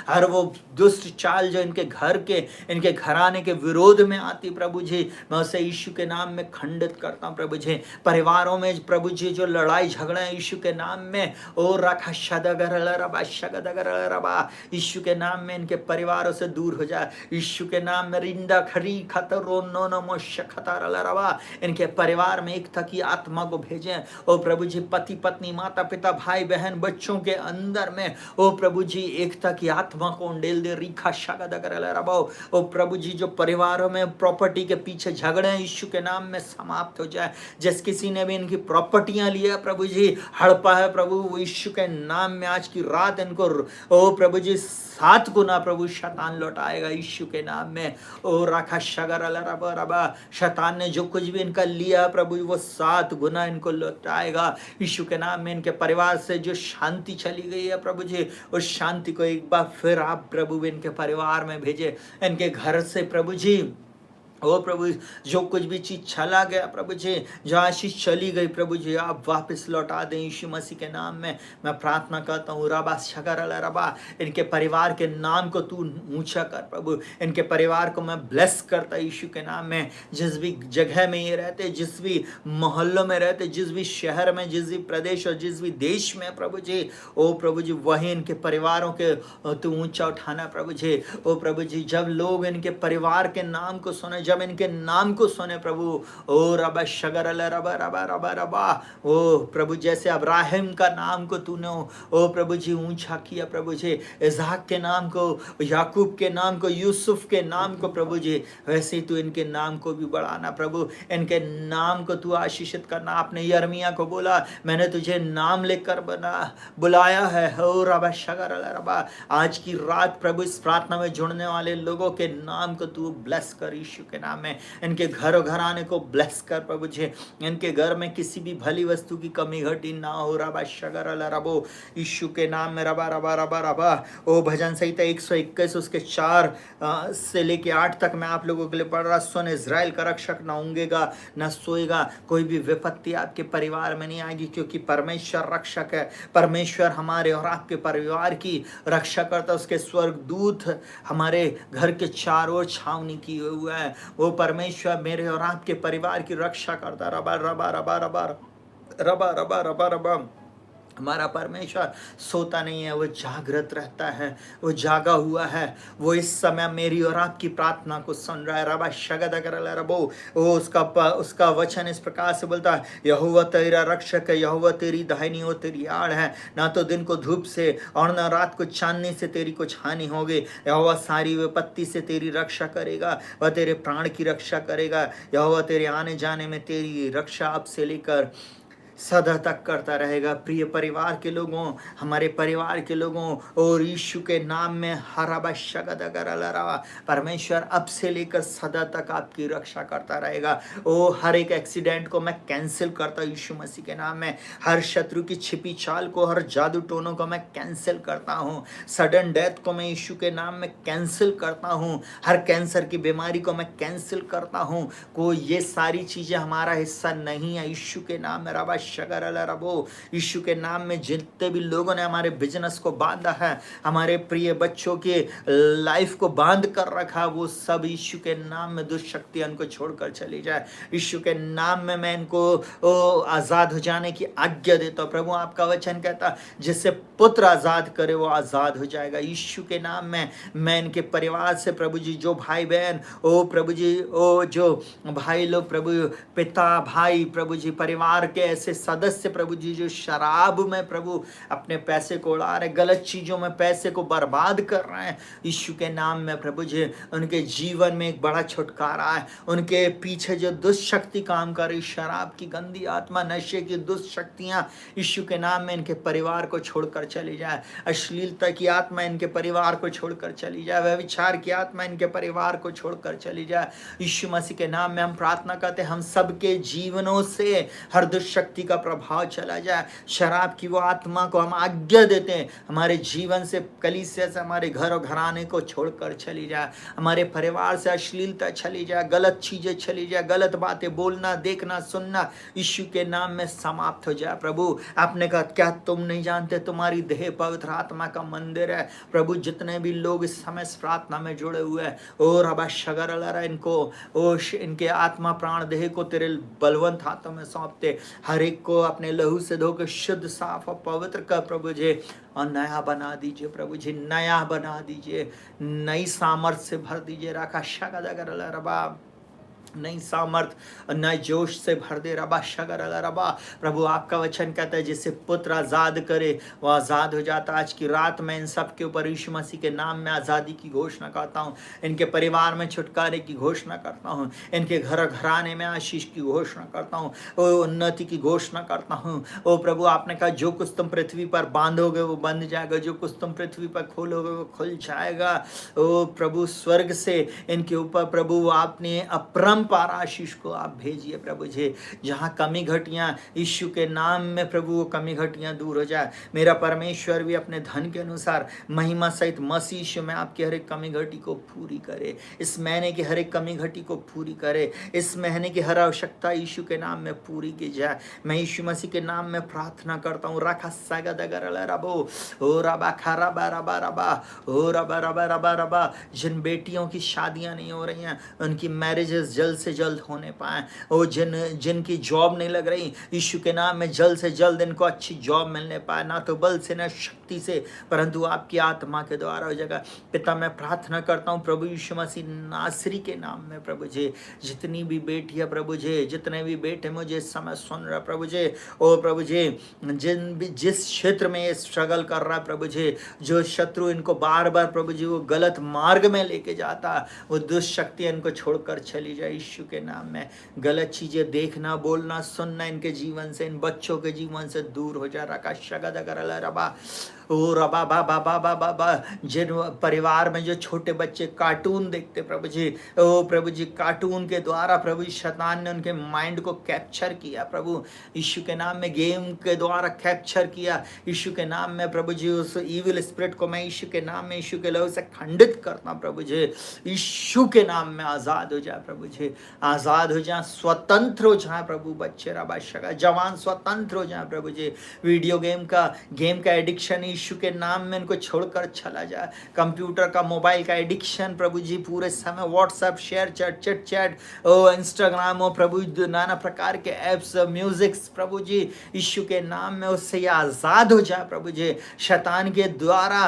S1: हर वो दुष्ट चाल जो इनके घर के, इनके घराने के विरोध में आती प्रभु जी, मैं उसे यीशु के नाम में खंडित करता हूँ प्रभु जी। परिवारों में प्रभु जी जो लड़ाई झगड़े हैं यीशु के नाम में, ओ रखा रबा यीशु के नाम में इनके परिवारों से दूर हो जाए। यीशु के नाम में रिंदा खरी खतरो नो नमो शखतर रबा इनके परिवार में एकता की आत्मा को भेजें। ओ प्रभु जी पति पत्नी माता पिता भाई बहन बच्चों के अंदर में ओ प्रभु जी एकता की आत्मा को उंडेल दे। रिखा रबा ओ प्रभु जी जो परिवारों में प्रॉपर्टी के पीछे झगड़े हैं यीशु के नाम में समाप्त हो जाए। जिस किसी ने भी इनकी प्रॉपर्टियां लिया प्रभु जी हड़पा है प्रभु, वो यीशु के नाम में आज की रात इनको ओ प्रभु जी 7 गुना प्रभु शैतान लौटाएगा यीशु के नाम में। ओ राखा शगर रबा रबा शैतान ने जो कुछ भी इनका लिया प्रभु वो 7 गुना इनको लौटाएगा यीशु के नाम में। इनके परिवार से जो शांति चली गई है प्रभु जी उस शांति को एक बार फिर आप प्रभु इनके परिवार में भेजे। इनके घर से प्रभु जी ओ प्रभु जो कुछ भी चीज चला गया प्रभु जी, जो आशीष चली गई प्रभु जी आप वापस लौटा दें यीशु मसीह के नाम में मैं प्रार्थना करता हूँ। रबा शगर रबा इनके परिवार के नाम को तू ऊंचा कर प्रभु, इनके परिवार को मैं ब्लेस करता यीशु के नाम में। जिस भी जगह में ये रहते, जिस भी मोहल्लों में रहते, जिस भी शहर में, जिस भी प्रदेश और जिस भी देश में प्रभु जी, ओ प्रभु जी वही इनके परिवारों के तू ऊंचा उठाना प्रभु जी। ओ प्रभु जी जब लोग इनके परिवार के नाम को सुने, जब इनके नाम को सुने प्रभु, ओ रबा शगर रबा रबा रबा रबा ओ प्रभु जैसे अब्राहिम का नाम को तूने ओ प्रभु जी ऊंचा किया प्रभु जी, इसहाक के नाम को, याकूब के नाम को, यूसुफ के नाम को प्रभु जी, वैसे ही तू इनके नाम को भी बढ़ाना प्रभु, इनके नाम को तू आशीषित करना। आपने यिर्मयाह को बोला मैंने तुझे नाम लेकर बुलाया है। ओ रबा शगर रबा आज की रात प्रभु इस प्रार्थना में जुड़ने वाले लोगों के नाम को तू ब्लेस कर यीशु के नाम में। इनके घर घराने को ब्लेस कर प्रभु जी, इनके घर में किसी भी भली वस्तु की कमी घटी ना हो। रबा शगर रबो यीशु के नाम में रबा रबा रबा रबा। ओ भजन संहिता 121 उसके 4 से लेके 8 तक मैं आप लोगों के लिए पढ़ रहा। सुन इज़राइल का रक्षक ना ऊँगेगा ना सोएगा, कोई भी विपत्ति आपके परिवार में नहीं आएगी क्योंकि परमेश्वर रक्षक है। परमेश्वर हमारे और आपके परिवार की रक्षा करता, उसके स्वर्गदूत हमारे घर के चारों ओर छावनी किए हुए हैं। वो परमेश्वर मेरे और आपके परिवार की रक्षा करता। रबा रबा रबा रबा रबा रबा रबा रबा। हमारा परमेश्वर सोता नहीं है, वो जागृत रहता है, वो जागा हुआ है। वो इस समय मेरी और आपकी प्रार्थना को सुन रहा है। रबा शगद करल रबो। वो उसका वचन इस प्रकार से बोलता है, यहोवा तेरा रक्षक है, यहोवा तेरी दाहिनी ओर तेरी आड़ है, ना तो दिन को धूप से और न रात को चांदनी से तेरी कुछ हानि होगी। यहोवा सारी विपत्ति से तेरी रक्षा करेगा, वह तेरे प्राण की रक्षा करेगा। यहोवा तेरे आने जाने में तेरी रक्षा अब से लेकर सदा तक करता रहेगा। प्रिय परिवार के लोगों, हमारे परिवार के लोगों, और यीशु के नाम में हराबा शगद गरलरा, परमेश्वर अब से लेकर सदा तक आपकी रक्षा करता रहेगा। ओ हर एक एक्सीडेंट को मैं कैंसिल करता हूँ यीशु मसीह के नाम में। हर शत्रु की छिपी चाल को, हर जादू टोनों को मैं कैंसिल करता हूँ। सडन डेथ को मैं यीशु के नाम में कैंसिल करता हूँ। हर कैंसर की बीमारी को मैं कैंसिल करता हूँ। कोई ये सारी चीजें हमारा हिस्सा नहीं है यीशु के नाम में। रबा शगर रबो। यीशु के नाम में जितने भी लोगों ने हमारे बिजनेस को बांधा है, हमारे प्रिय बच्चों के लाइफ को बांध कर रखा, वो सब यीशु के नाम में दुष्शक्तियां इनको छोड़कर चली जाए। यीशु के नाम में मैं इनको आजाद हो जाने की आज्ञा देता हूँ। प्रभु आपका वचन कहता, जिससे पुत्र आजाद करे वो आजाद हो जाएगा। यीशु के नाम में मैं इनके परिवार से प्रभु जी, जो भाई बहन, ओ प्रभु जी, ओ जो भाई लोग प्रभु, पिता भाई प्रभु जी, परिवार के ऐसे सदस्य प्रभु जी जो शराब में प्रभु अपने पैसे को उड़ा रहे, गलत चीजों में पैसे को बर्बाद कर रहे हैं, यीशु के नाम में प्रभु जी उनके जीवन में एक बड़ा छुटकारा है। उनके पीछे जो दुष्शक्ति काम कर रही, शराब की गंदी आत्मा, नशे की दुष्शक्तियां, यीशु के नाम में इनके परिवार को छोड़कर चली जाए। अश्लीलता की आत्मा इनके परिवार को छोड़कर चली जाए। व्यभिचार की आत्मा इनके परिवार को छोड़कर चली जाए। यीशु मसीह के नाम में हम प्रार्थना करते हैं, हम सबके जीवनों से हर दुष्शक्ति का प्रभाव चला जाए। शराब की वो आत्मा को हम आज्ञा देते हैं, हमारे जीवन से, कलीसिया से, हमारे घर और घराने को छोड़कर चली जाए। हमारे परिवार से अश्लीलता चली जाए, गलत चीजें चली जाए, गलत बातें बोलना, देखना, सुनना यीशु के नाम में समाप्त हो जाए। प्रभु आपने कहा, क्या तुम नहीं जानते तुम्हारी देह पवित्र आत्मा का मंदिर है। प्रभु जितने भी लोग इस समय इस प्रार्थना में जुड़े हुए हैं, और अब शगर इनको, ओ इनके आत्मा प्राण देह को तेरे बलवंत हाथों में सौंपते, हर एक को अपने लहू से धोकर शुद्ध, साफ और पवित्र कर प्रभु जी, और नया बना दीजिए प्रभु जी, नया बना दीजिए, नई सामर्थ से भर दीजिए। राखा शगद रबा, नई सामर्थ, नए जोश से भर दे। रबा शगर रबा। प्रभु आपका वचन कहता है, जिससे पुत्र आजाद करे वो आजाद हो जाता। आज की रात में इन सब के ऊपर यीशु मसीह के नाम में आज़ादी की घोषणा करता हूँ, इनके परिवार में छुटकारे की घोषणा करता हूँ, इनके घर घराने में आशीष की घोषणा करता हूँ, ओ उन्नति की घोषणा करता हूँ। ओ प्रभु आपने कहा, जो कुछ तुम पृथ्वी पर बांधोगे वो बंध जाएगा, जो कुछ तुम पृथ्वी पर खोलोगे वो खुल जाएगा। ओ प्रभु स्वर्ग से इनके ऊपर प्रभु आपने अपरम पार आशीष को आप भेजिए प्रभु जी। जहाँ कमी घटियाँ, यीशु के नाम में प्रभु वो कमी घटियाँ दूर हो जाए। मेरा परमेश्वर भी अपने धन के अनुसार महिमा सहित मसीह यीशु में आपकी हर एक कमी घटी को पूरी करे। इस महीने की हर एक कमी घटी को पूरी करे। इस महीने की हर आवश्यकता यीशु के नाम में पूरी की जाए। मैं यीशु मसीह के नाम में प्रार्थना करता हूँ। राखा सगदगर रबो, ओ रबा खरबा रबा रबा, ओ रबा रबा रबा रबा। जिन बेटियों की शादियाँ नहीं हो रही हैं, उनकी मैरिजेस जल्द से जल्द होने पाए। और जिनकी जॉब नहीं लग रही, यीशु के नाम में जल्द से जल्द इनको अच्छी जॉब मिलने पाए, ना तो बल से ना शक्ति से, परंतु आपकी आत्मा के द्वारा हो जाएगा। पिता मैं प्रार्थना करता हूँ प्रभु यीशु मसीह नासरी के नाम में प्रभु जी, जितनी भी बेटियां प्रभु जी, जितने भी बेटे मुझे इस समय सुन रहा प्रभु जी, ओ प्रभु जी, जिस क्षेत्र में ये स्ट्रगल कर रहा है प्रभु जी, जो शत्रु इनको बार बार प्रभु जी वो गलत मार्ग में लेके जाता, वो दुष्शक्ति इनको छोड़कर चली जाए यीशु के नाम में। गलत चीजें देखना, बोलना, सुनना इनके जीवन से, इन बच्चों के जीवन से दूर हो जा रहा। शगद अगर रबा, ओ रबा बा बा बा बा बा बा। जिन परिवार में जो छोटे बच्चे कार्टून देखते प्रभु जी, ओ प्रभु जी, कार्टून के द्वारा प्रभु शैतान ने उनके माइंड को कैप्चर किया प्रभु यीशु के नाम में, गेम के द्वारा कैप्चर किया यीशु के नाम में प्रभु जी। उस इविल स्पिरिट को मैं यीशु के नाम में, यीशु के लहू से खंडित करता प्रभु जी। यीशु के नाम में आजाद हो जाए प्रभु जी। जी आज़ाद हो जाए, स्वतंत्र हो जाए प्रभु बच्चे रबा शगा, जवान स्वतंत्र हो जाए प्रभु जी। वीडियो गेम का एडिक्शन यीशु के नाम में इनको छोड़कर चला जाए। कंप्यूटर का, मोबाइल का एडिक्शन प्रभु जी, पूरे समय WhatsApp, share chat, chit chat, oh Instagram, oh प्रभु नाना प्रकार के ऐप्स, म्यूजिक्स प्रभु जी, यीशु के नाम में उससे ये आज़ाद हो जाए प्रभु जी। शैतान के द्वारा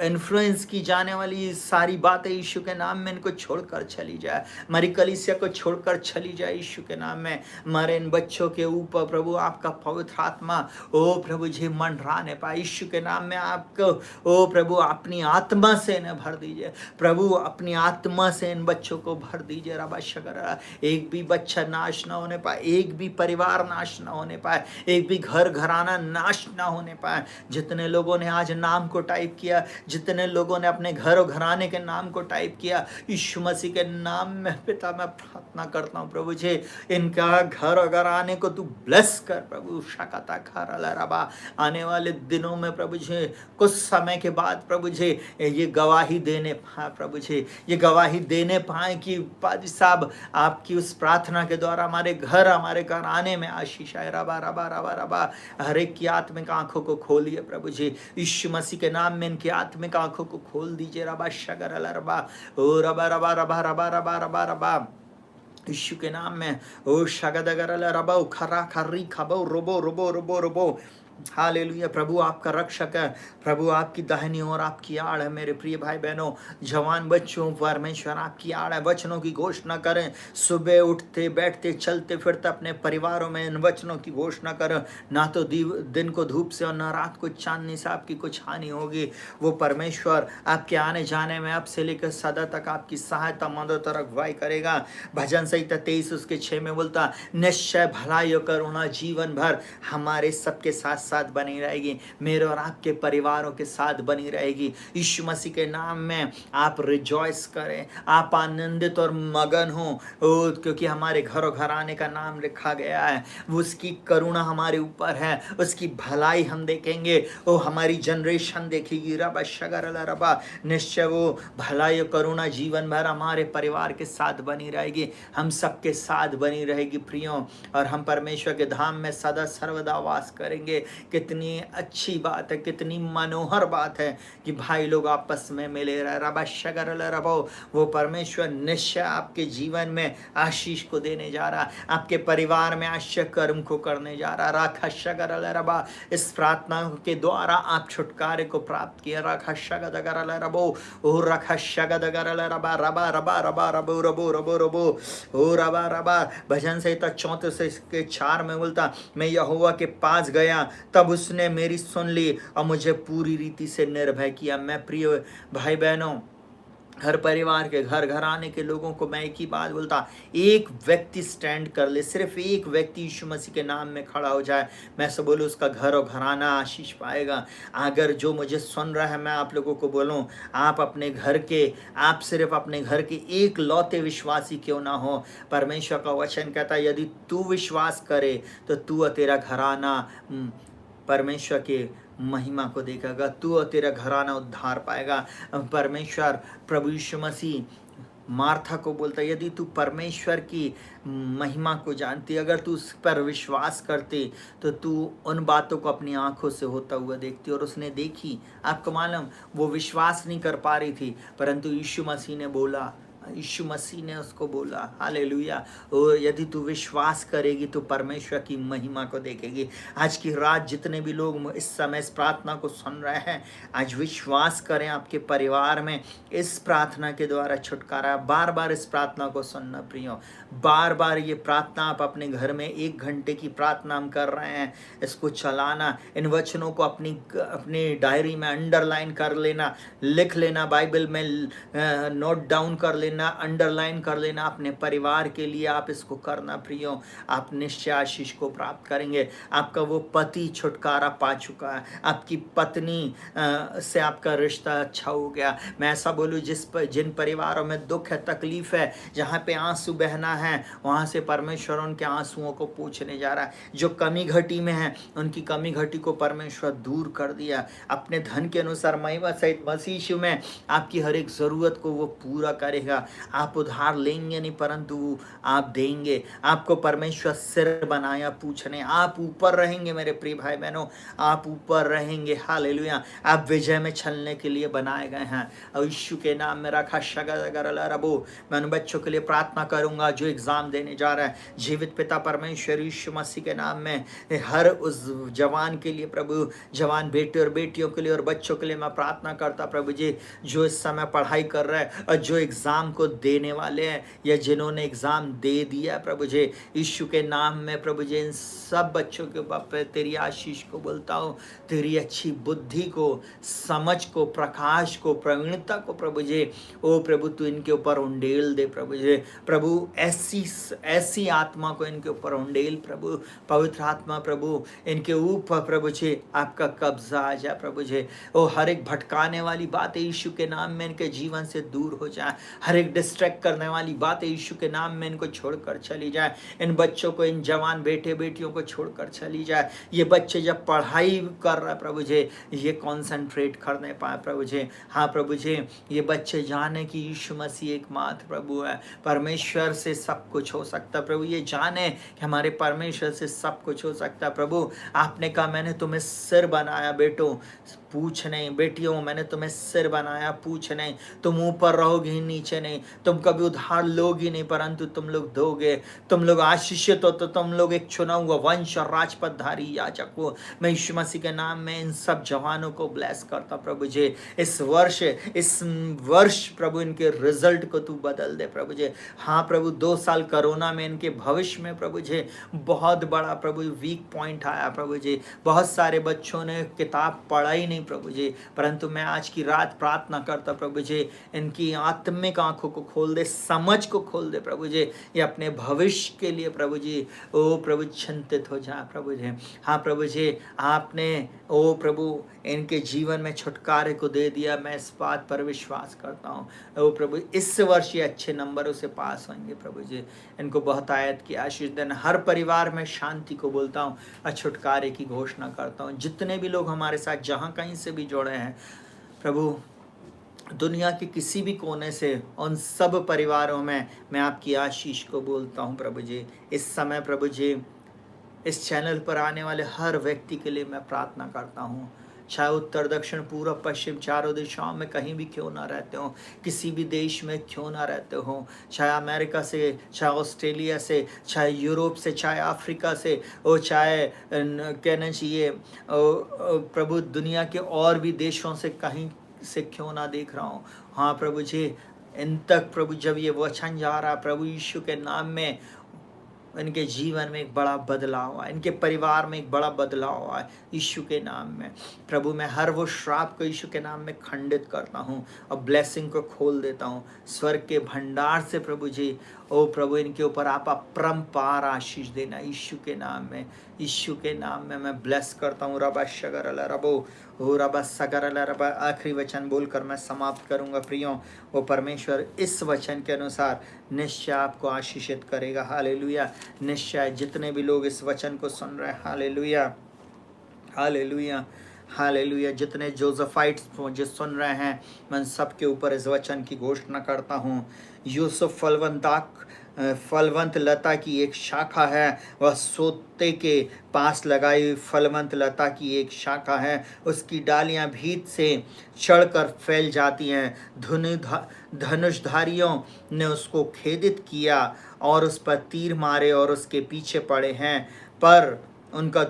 S1: इन्फ्लुएंस की जाने वाली सारी बातें यीशु के नाम में इनको छोड़कर चली जाए। मरी कलीसिया को छोड़कर चली जाए यीशु के नाम में। मरे इन बच्चों के ऊपर प्रभु आपका पवित्र आत्मा ओ प्रभु जी मंडराने पाए यीशु के नाम में। आपको ओ प्रभु अपनी आत्मा से इन्हें भर दीजिए प्रभु, अपनी आत्मा से इन बच्चों को भर दीजिए रबा शगर। एक भी बच्चा नाश ना होने पाए, एक भी परिवार नाश ना होने पाए, एक भी घर घराना नाश ना होने पाए। जितने लोगों ने आज नाम को टाइप किया, जितने लोगों ने अपने घर और घराने के नाम को टाइप किया, यीशु मसीह के नाम में पिता मैं प्रार्थना करता हूँ प्रभु जी, इनका घर और घराने को तू ब्लेस कर प्रभु। शकता खरला रबा, आने वाले दिनों में प्रभु जी, कुछ समय के बाद प्रभु जी ये गवाही देने पाए प्रभु जी, ये गवाही देने पाए कि पादी साहब आपकी उस प्रार्थना के द्वारा हमारे घर, हमारे घराने में आशीष आए। रबा रबा रबा रबा, हर एक की आत्मिक आंखों को खोलिए प्रभु जी, यीशु मसीह के नाम में इनकी आत्मिक आंखों को खोल दीजिए। रबा शगर रबा ओ रबा रबा रबा रबा रबा रबा रबा, यीशु के नाम में ओ शगदगर रबो खरा खर्री खबो रोबो रोबो रोबो रोबो। हालेलुया। प्रभु आपका रक्षक है, प्रभु आपकी दाहिनी ओर आपकी आड़ है। मेरे प्रिय भाई बहनों, जवान बच्चों, परमेश्वर आपकी आड़ है। वचनों की घोषणा करें, सुबह उठते बैठते चलते फिरते अपने परिवारों में इन वचनों की घोषणा करें। ना तो दिन को धूप से और ना रात को चांदनी से आपकी कुछ हानि होगी। वो परमेश्वर आपके आने जाने में अब से लेकर सदा तक आपकी सहायता, मदद और अगुवाई करेगा। भजन संहिता 23 उसके 6 में बोलता, निश्चय भलाई और करुणा जीवन भर हमारे सबके साथ साथ बनी रहेगी, मेरे और आपके परिवारों के साथ बनी रहेगी। यीशु मसीह के नाम में आप रिजॉइस करें, आप आनंदित और मगन हो, क्योंकि हमारे घर और घराने का नाम लिखा गया है। वो उसकी करुणा हमारे ऊपर है, उसकी भलाई हम देखेंगे, वो हमारी जनरेशन देखेगी। रबा शगर रबा, निश्चय वो भलाई और करुणा जीवन भर हमारे परिवार के साथ बनी रहेगी, हम सबके साथ बनी रहेगी प्रियों, और हम परमेश्वर के धाम में सदा सर्वदा वास करेंगे। कितनी अच्छी बात है, कितनी मनोहर बात है कि भाई लोग आपस में मिले रहे। रबा शगर रबो, वो परमेश्वर निश्चय आपके जीवन में आशीष को देने जा रहा, आपके परिवार में आश्चर्य कर्म को करने जा रहा। राखा शगर रबा, इस प्रार्थना के द्वारा आप छुटकारे को प्राप्त किया। राखा शगद रबो ओ रखा शगद रबा रबा रबा रबा रबो रबो रबो रबो ओ रबा रबा। भजन संहिता 34 के 4 में बोलता, मैं यहोवा के पास गया तब उसने मेरी सुन ली और मुझे पूरी रीति से निर्भय किया। मैं प्रिय भाई बहनों, हर परिवार के, घर घराने के लोगों को मैं एक ही बात बोलता, एक व्यक्ति स्टैंड कर ले, सिर्फ एक व्यक्ति यीशु मसीह के नाम में खड़ा हो जाए, मैं सब बोलूँ उसका घर और घराना आशीष पाएगा। अगर जो मुझे सुन रहा है, मैं आप लोगों को बोलूँ, आप अपने घर के, आप सिर्फ अपने घर के एक लौते विश्वासी क्यों ना हो, परमेश्वर का वचन कहता है यदि तू विश्वास करे तो तू और तेरा घराना परमेश्वर के महिमा को देखेगा, तू और तेरा घराना उद्धार पाएगा। परमेश्वर प्रभु यीशु मसीह मार्था को बोलता, यदि तू परमेश्वर की महिमा को जानती, अगर तू उस पर विश्वास करती तो तू उन बातों को अपनी आंखों से होता हुआ देखती। और उसने देखी। आपको मालूम, वो विश्वास नहीं कर पा रही थी, परंतु यीशु मसीह ने बोला, यीशु मसीह ने उसको बोला, हालेलुया, और यदि तू विश्वास करेगी तो परमेश्वर की महिमा को देखेगी। आज की रात जितने भी लोग इस समय इस प्रार्थना को सुन रहे हैं, आज विश्वास करें आपके परिवार में इस प्रार्थना के द्वारा छुटकारा। बार बार इस प्रार्थना को सुनना प्रियो, बार बार ये प्रार्थना आप अपने घर में 1 घंटे की प्रार्थना हम कर रहे हैं, इसको चलाना, इन वचनों को अपनी डायरी में अंडरलाइन कर लेना, लिख लेना, बाइबल में नोट डाउन कर लेना, अंडरलाइन कर लेना। अपने परिवार के लिए आप इसको करना प्रियो, आप निश्चय आशीष को प्राप्त करेंगे। आपका वो पति छुटकारा पा चुका है, आपकी पत्नी से आपका रिश्ता अच्छा हो गया। मैं ऐसा बोलूँ, जिन परिवारों में दुख है, तकलीफ है, जहाँ पे आंसू बहना है, वहाँ से परमेश्वर उनके आंसुओं को पोंछने जा रहा है। जो कमी घटी में है, उनकी कमी घटी को परमेश्वर दूर कर दिया। अपने धन के अनुसार महिमा सहित मसीह में आपकी हर एक ज़रूरत को वो पूरा करेगा। करेगा। आप उधार लेंगे नहीं परंतु आप देंगे। आपको परमेश्वर सिर बनाया पूछने, आप ऊपर रहेंगे मेरे प्रिय भाई बहनों, आप ऊपर रहेंगे। हालेलुया। आप विजय में चलने के लिए बनाए गए हैं। और यीशु के नाम में रखा शगरला रबो। मैं उन बच्चों के लिए प्रार्थना करूंगा जो एग्जाम देने जा रहा है। जीवित पिता परमेश्वर यीशु मसीह के नाम में हर उस जवान के लिए प्रभु, जवान बेटे और बेटियों के लिए और बच्चों के लिए मैं प्रार्थना करता प्रभु जी, जो इस समय पढ़ाई कर रहे हैं और जो एग्जाम को देने वाले हैं या जिन्होंने एग्जाम दे दिया प्रभु जी, यीशु के नाम में प्रभु जी इन सब बच्चों के ऊपर तेरी आशीष को बोलता हूँ, तेरी अच्छी बुद्धि को, समझ को, प्रकाश को, प्रवीणता को प्रभु जी, ओ प्रभु तू इनके ऊपर उंडेल दे प्रभु जी। प्रभु ऐसी आत्मा को इनके ऊपर उंडेल प्रभु, पवित्र आत्मा प्रभु इनके ऊपर प्रभु जी आपका कब्जा आ जाए प्रभु जी। ओ हर एक भटकाने वाली बातें यीशु के नाम में इनके जीवन से दूर हो जाए। हर एक डिस्ट्रैक्ट करने वाली बातें यीशु के नाम में इनको छोड़कर चली जाए। इन बच्चों को, इन जवान बेटे बेटियों को छोड़कर चली जाए। ये बच्चे जब पढ़ाई कर रहे प्रभु जी, ये कॉन्सेंट्रेट करने पाए प्रभु जी। हाँ प्रभु जी, ये बच्चे जाने कि यीशु मसीह एकमात्र प्रभु है, परमेश्वर से सब कुछ हो सकता प्रभु। ये जाने कि हमारे परमेश्वर से सब कुछ हो सकता प्रभु। आपने कहा मैंने तुम्हें सिर बनाया बेटों, पूछ नहीं, बेटियों मैंने तुम्हें सिर बनाया पूछ नहीं। तुम ऊपर रहोगे ही नीचे नहीं, तुम कभी उधार लोगी नहीं परंतु तुम लोग दोगे। तुम लोग आशीषित हो तो तुम लोग एक चुना हुआ वंश और राजपथधारी याजक हो। मैं यीशु मसीह के नाम में इन सब जवानों को ब्लेस करता प्रभु जी। इस वर्ष प्रभु इनके रिजल्ट को तू बदल दे प्रभु जी। हाँ प्रभु, 2 साल कोरोना में इनके भविष्य में प्रभु जी बहुत बड़ा प्रभु वीक पॉइंट आया प्रभु जी। बहुत सारे बच्चों ने किताब पढ़ा ही नहीं प्रभु जी, परंतु मैं आज की रात प्रार्थना करता प्रभु जी, इनकी आत्मिक आंखों को खोल दे, समझ को खोल दे प्रभु जी। ये अपने भविष्य के लिए प्रभु जी ओ प्रभु चिंतित हो जाए प्रभु जी। हाँ प्रभु जी, आपने ओ प्रभु इनके जीवन में छुटकारे को दे दिया। मैं इस बात पर विश्वास करता हूँ ओ प्रभु, इस वर्ष ये अच्छे नंबरों से पास होंगे प्रभु जी। इनको बहुत आयत की आशीष देना। हर परिवार में शांति को बोलता हूँ और छुटकारे की घोषणा करता हूँ। जितने भी लोग हमारे साथ जहाँ कहीं से भी जुड़े हैं प्रभु, दुनिया के किसी भी कोने से, उन सब परिवारों में मैं आपकी आशीष को बोलता हूँ प्रभु जी। इस समय प्रभु जी इस चैनल पर आने वाले हर व्यक्ति के लिए मैं प्रार्थना करता हूँ, चाहे उत्तर दक्षिण पूर्व पश्चिम चारों दिशाओं में कहीं भी क्यों ना रहते हो, किसी भी देश में क्यों ना रहते हो, चाहे अमेरिका से, चाहे ऑस्ट्रेलिया से, चाहे यूरोप से, चाहे अफ्रीका से, और चाहे कहना चाहिए प्रभु दुनिया के और भी देशों से कहीं से क्यों ना देख रहा हूँ। हाँ प्रभु जी, इन तक प्रभु जब ये वचन जा रहा है प्रभु यीशु के नाम में, इनके जीवन में एक बड़ा बदलाव आए, इनके परिवार में एक बड़ा बदलाव आए यीशु के नाम में। प्रभु मैं हर वो श्राप को यीशु के नाम में खंडित करता हूँ और ब्लेसिंग को खोल देता हूँ स्वर्ग के भंडार से प्रभु जी। ओ प्रभु इनके ऊपर आप अपरंपार आशीष देना यीशु के नाम में। यीशु के नाम में मैं ब्लेस करता हूँ। रबा शगरला रबो हो रबा सगरला रबा। आखिरी वचन बोलकर मैं समाप्त करूँगा प्रियों। वो परमेश्वर इस वचन के अनुसार निश्चय आपको आशीषित करेगा। हालेलुया। निश्चय जितने भी लोग इस वचन को सुन रहे हैं, हालेलुया हालेलुया हालेलुया, जितने जोसेफाइट्स जो सुन रहे हैं, मैं सबके ऊपर इस वचन की घोषणा करता हूँ। यूसुफ फलवंत लता की एक शाखा है, वह सोते के पास लगाई फलवंत लता की एक शाखा है। उसकी डालियां भीत से चढ़कर फैल जाती हैं। धनुषधारियों ने उसको खेदित किया और उस पर तीर मारे और उसके पीछे पड़े हैं, पर उसका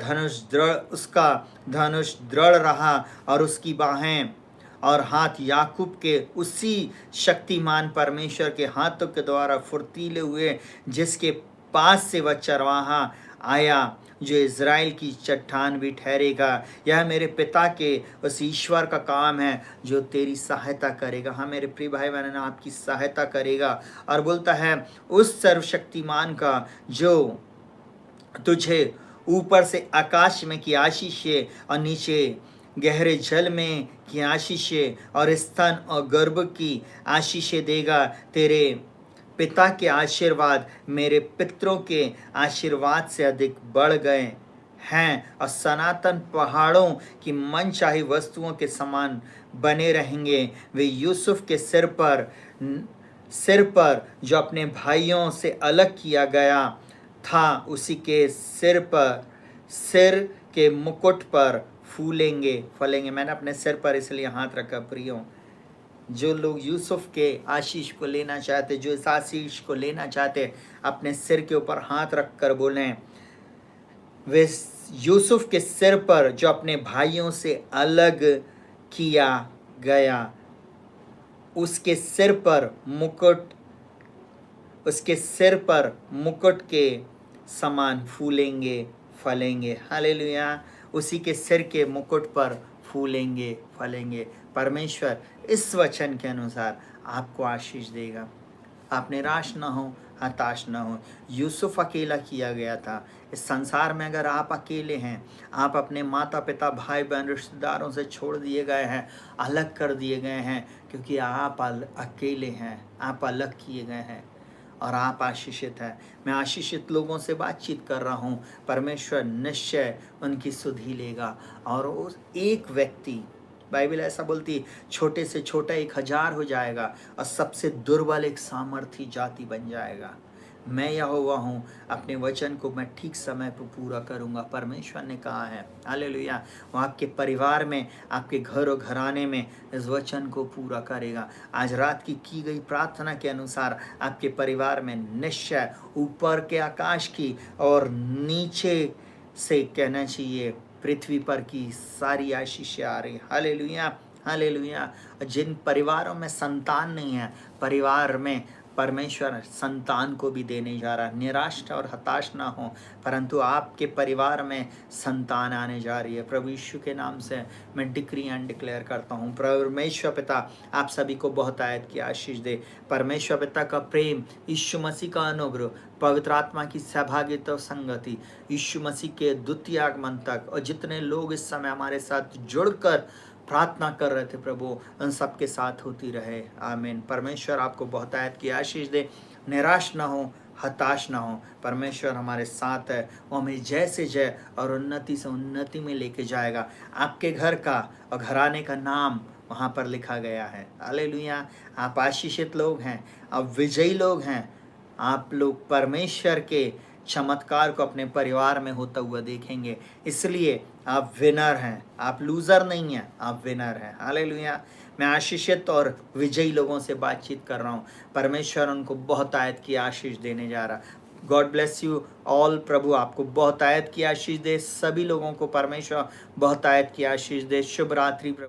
S1: धनुष दृढ़ रहा और उसकी बाहें और हाथ याकूब के उसी शक्तिमान परमेश्वर के हाथों के द्वारा फुर्तीले हुए, जिसके पास से वह चरवाहा आया, जो इज़राइल की चट्टान भी ठहरेगा। यह मेरे पिता के उस ईश्वर का काम है जो तेरी सहायता करेगा। हाँ मेरे प्रिय भाई बहन, आपकी सहायता करेगा। और बोलता है उस सर्वशक्तिमान का जो तुझे ऊपर से आकाश में की आशीष और नीचे गहरे जल में की आशीष और स्तन और गर्भ की आशीष देगा। तेरे पिता के आशीर्वाद मेरे पितरों के आशीर्वाद से अधिक बढ़ गए हैं और सनातन पहाड़ों की मनचाही वस्तुओं के समान बने रहेंगे। वे यूसुफ के सिर पर सिर पर जो अपने भाइयों से अलग किया गया था, उसी के सिर के मुकुट पर फूलेंगे फलेंगे। मैंने अपने सिर पर इसलिए हाथ रखा प्रियो। जो लोग यूसुफ के आशीष को लेना चाहते, जो इस आशीष को लेना चाहते, अपने सिर के ऊपर हाथ रख कर बोलें, वे यूसुफ के सिर पर जो अपने भाइयों से अलग किया गया, उसके सिर पर मुकुट के समान फूलेंगे फलेंगे। हालेलुया। उसी के सिर के मुकुट पर फूलेंगे फलेंगे। परमेश्वर इस वचन के अनुसार आपको आशीष देगा। आप निराश ना हो, हताश ना हो। यूसुफ अकेला किया गया था। इस संसार में अगर आप अकेले हैं, आप अपने माता पिता भाई बहन रिश्तेदारों से छोड़ दिए गए हैं, अलग कर दिए गए हैं, क्योंकि आप अकेले हैं, आप अलग किए गए हैं और आप आशीषित हैं। मैं आशीषित लोगों से बातचीत कर रहा हूँ। परमेश्वर निश्चय उनकी सुधि लेगा। और उस एक व्यक्ति, बाइबल ऐसा बोलती, छोटे से छोटा 1000 हो जाएगा और सबसे दुर्बल एक सामर्थी जाति बन जाएगा। मैं यहोवा हूँ, अपने वचन को मैं ठीक समय पर पूरा करूँगा, परमेश्वर ने कहा है। हालेलुया। वो आपके परिवार में, आपके घर और घराने में इस वचन को पूरा करेगा। आज रात की गई प्रार्थना के अनुसार आपके परिवार में निश्चय ऊपर के आकाश की और नीचे से कहना चाहिए पृथ्वी पर की सारी आशीषें आ रही। Hallelujah hallelujah. जिन परिवारों में संतान नहीं है, परिवार में परमेश्वर संतान को भी देने जा रहा है। निराश और हताश ना हो, परंतु आपके परिवार में संतान आने जा रही है। प्रभु यीशु के नाम से मैं डिक्री एंड डिक्लेयर करता हूँ। परमेश्वर पिता आप सभी को बहुत आयत की आशीष दे। परमेश्वर पिता का प्रेम, यीशु मसीह का अनुग्रह, पवित्र आत्मा की सहभागिता और संगति, यीशु मसीह के द्वितीय आगमन तक, और जितने लोग इस समय हमारे साथ जुड़कर प्रार्थना कर रहे थे प्रभु, उन सब के साथ होती रहे। आमीन। परमेश्वर आपको बहुत आयत की आशीष दे। निराश ना हो, हताश ना हो। परमेश्वर हमारे साथ है, वो हमें जय से जय और उन्नति से उन्नति में लेके जाएगा। आपके घर का और घराने का नाम वहाँ पर लिखा गया है। हालेलुया। आप आशीषित लोग हैं, आप विजयी लोग हैं। आप लोग परमेश्वर के चमत्कार को अपने परिवार में होता हुआ देखेंगे। इसलिए आप विनर हैं, आप लूज़र नहीं हैं, आप विनर हैं। हालेलुया। मैं आशीषित और विजयी लोगों से बातचीत कर रहा हूँ। परमेश्वर उनको बहुत आयत की आशीष देने जा रहा। God bless you all. प्रभु आपको बहुत आयत की आशीष दे। सभी लोगों को परमेश्वर बहुत आयत की आशीष दे। शुभ रात्रि प्रभु।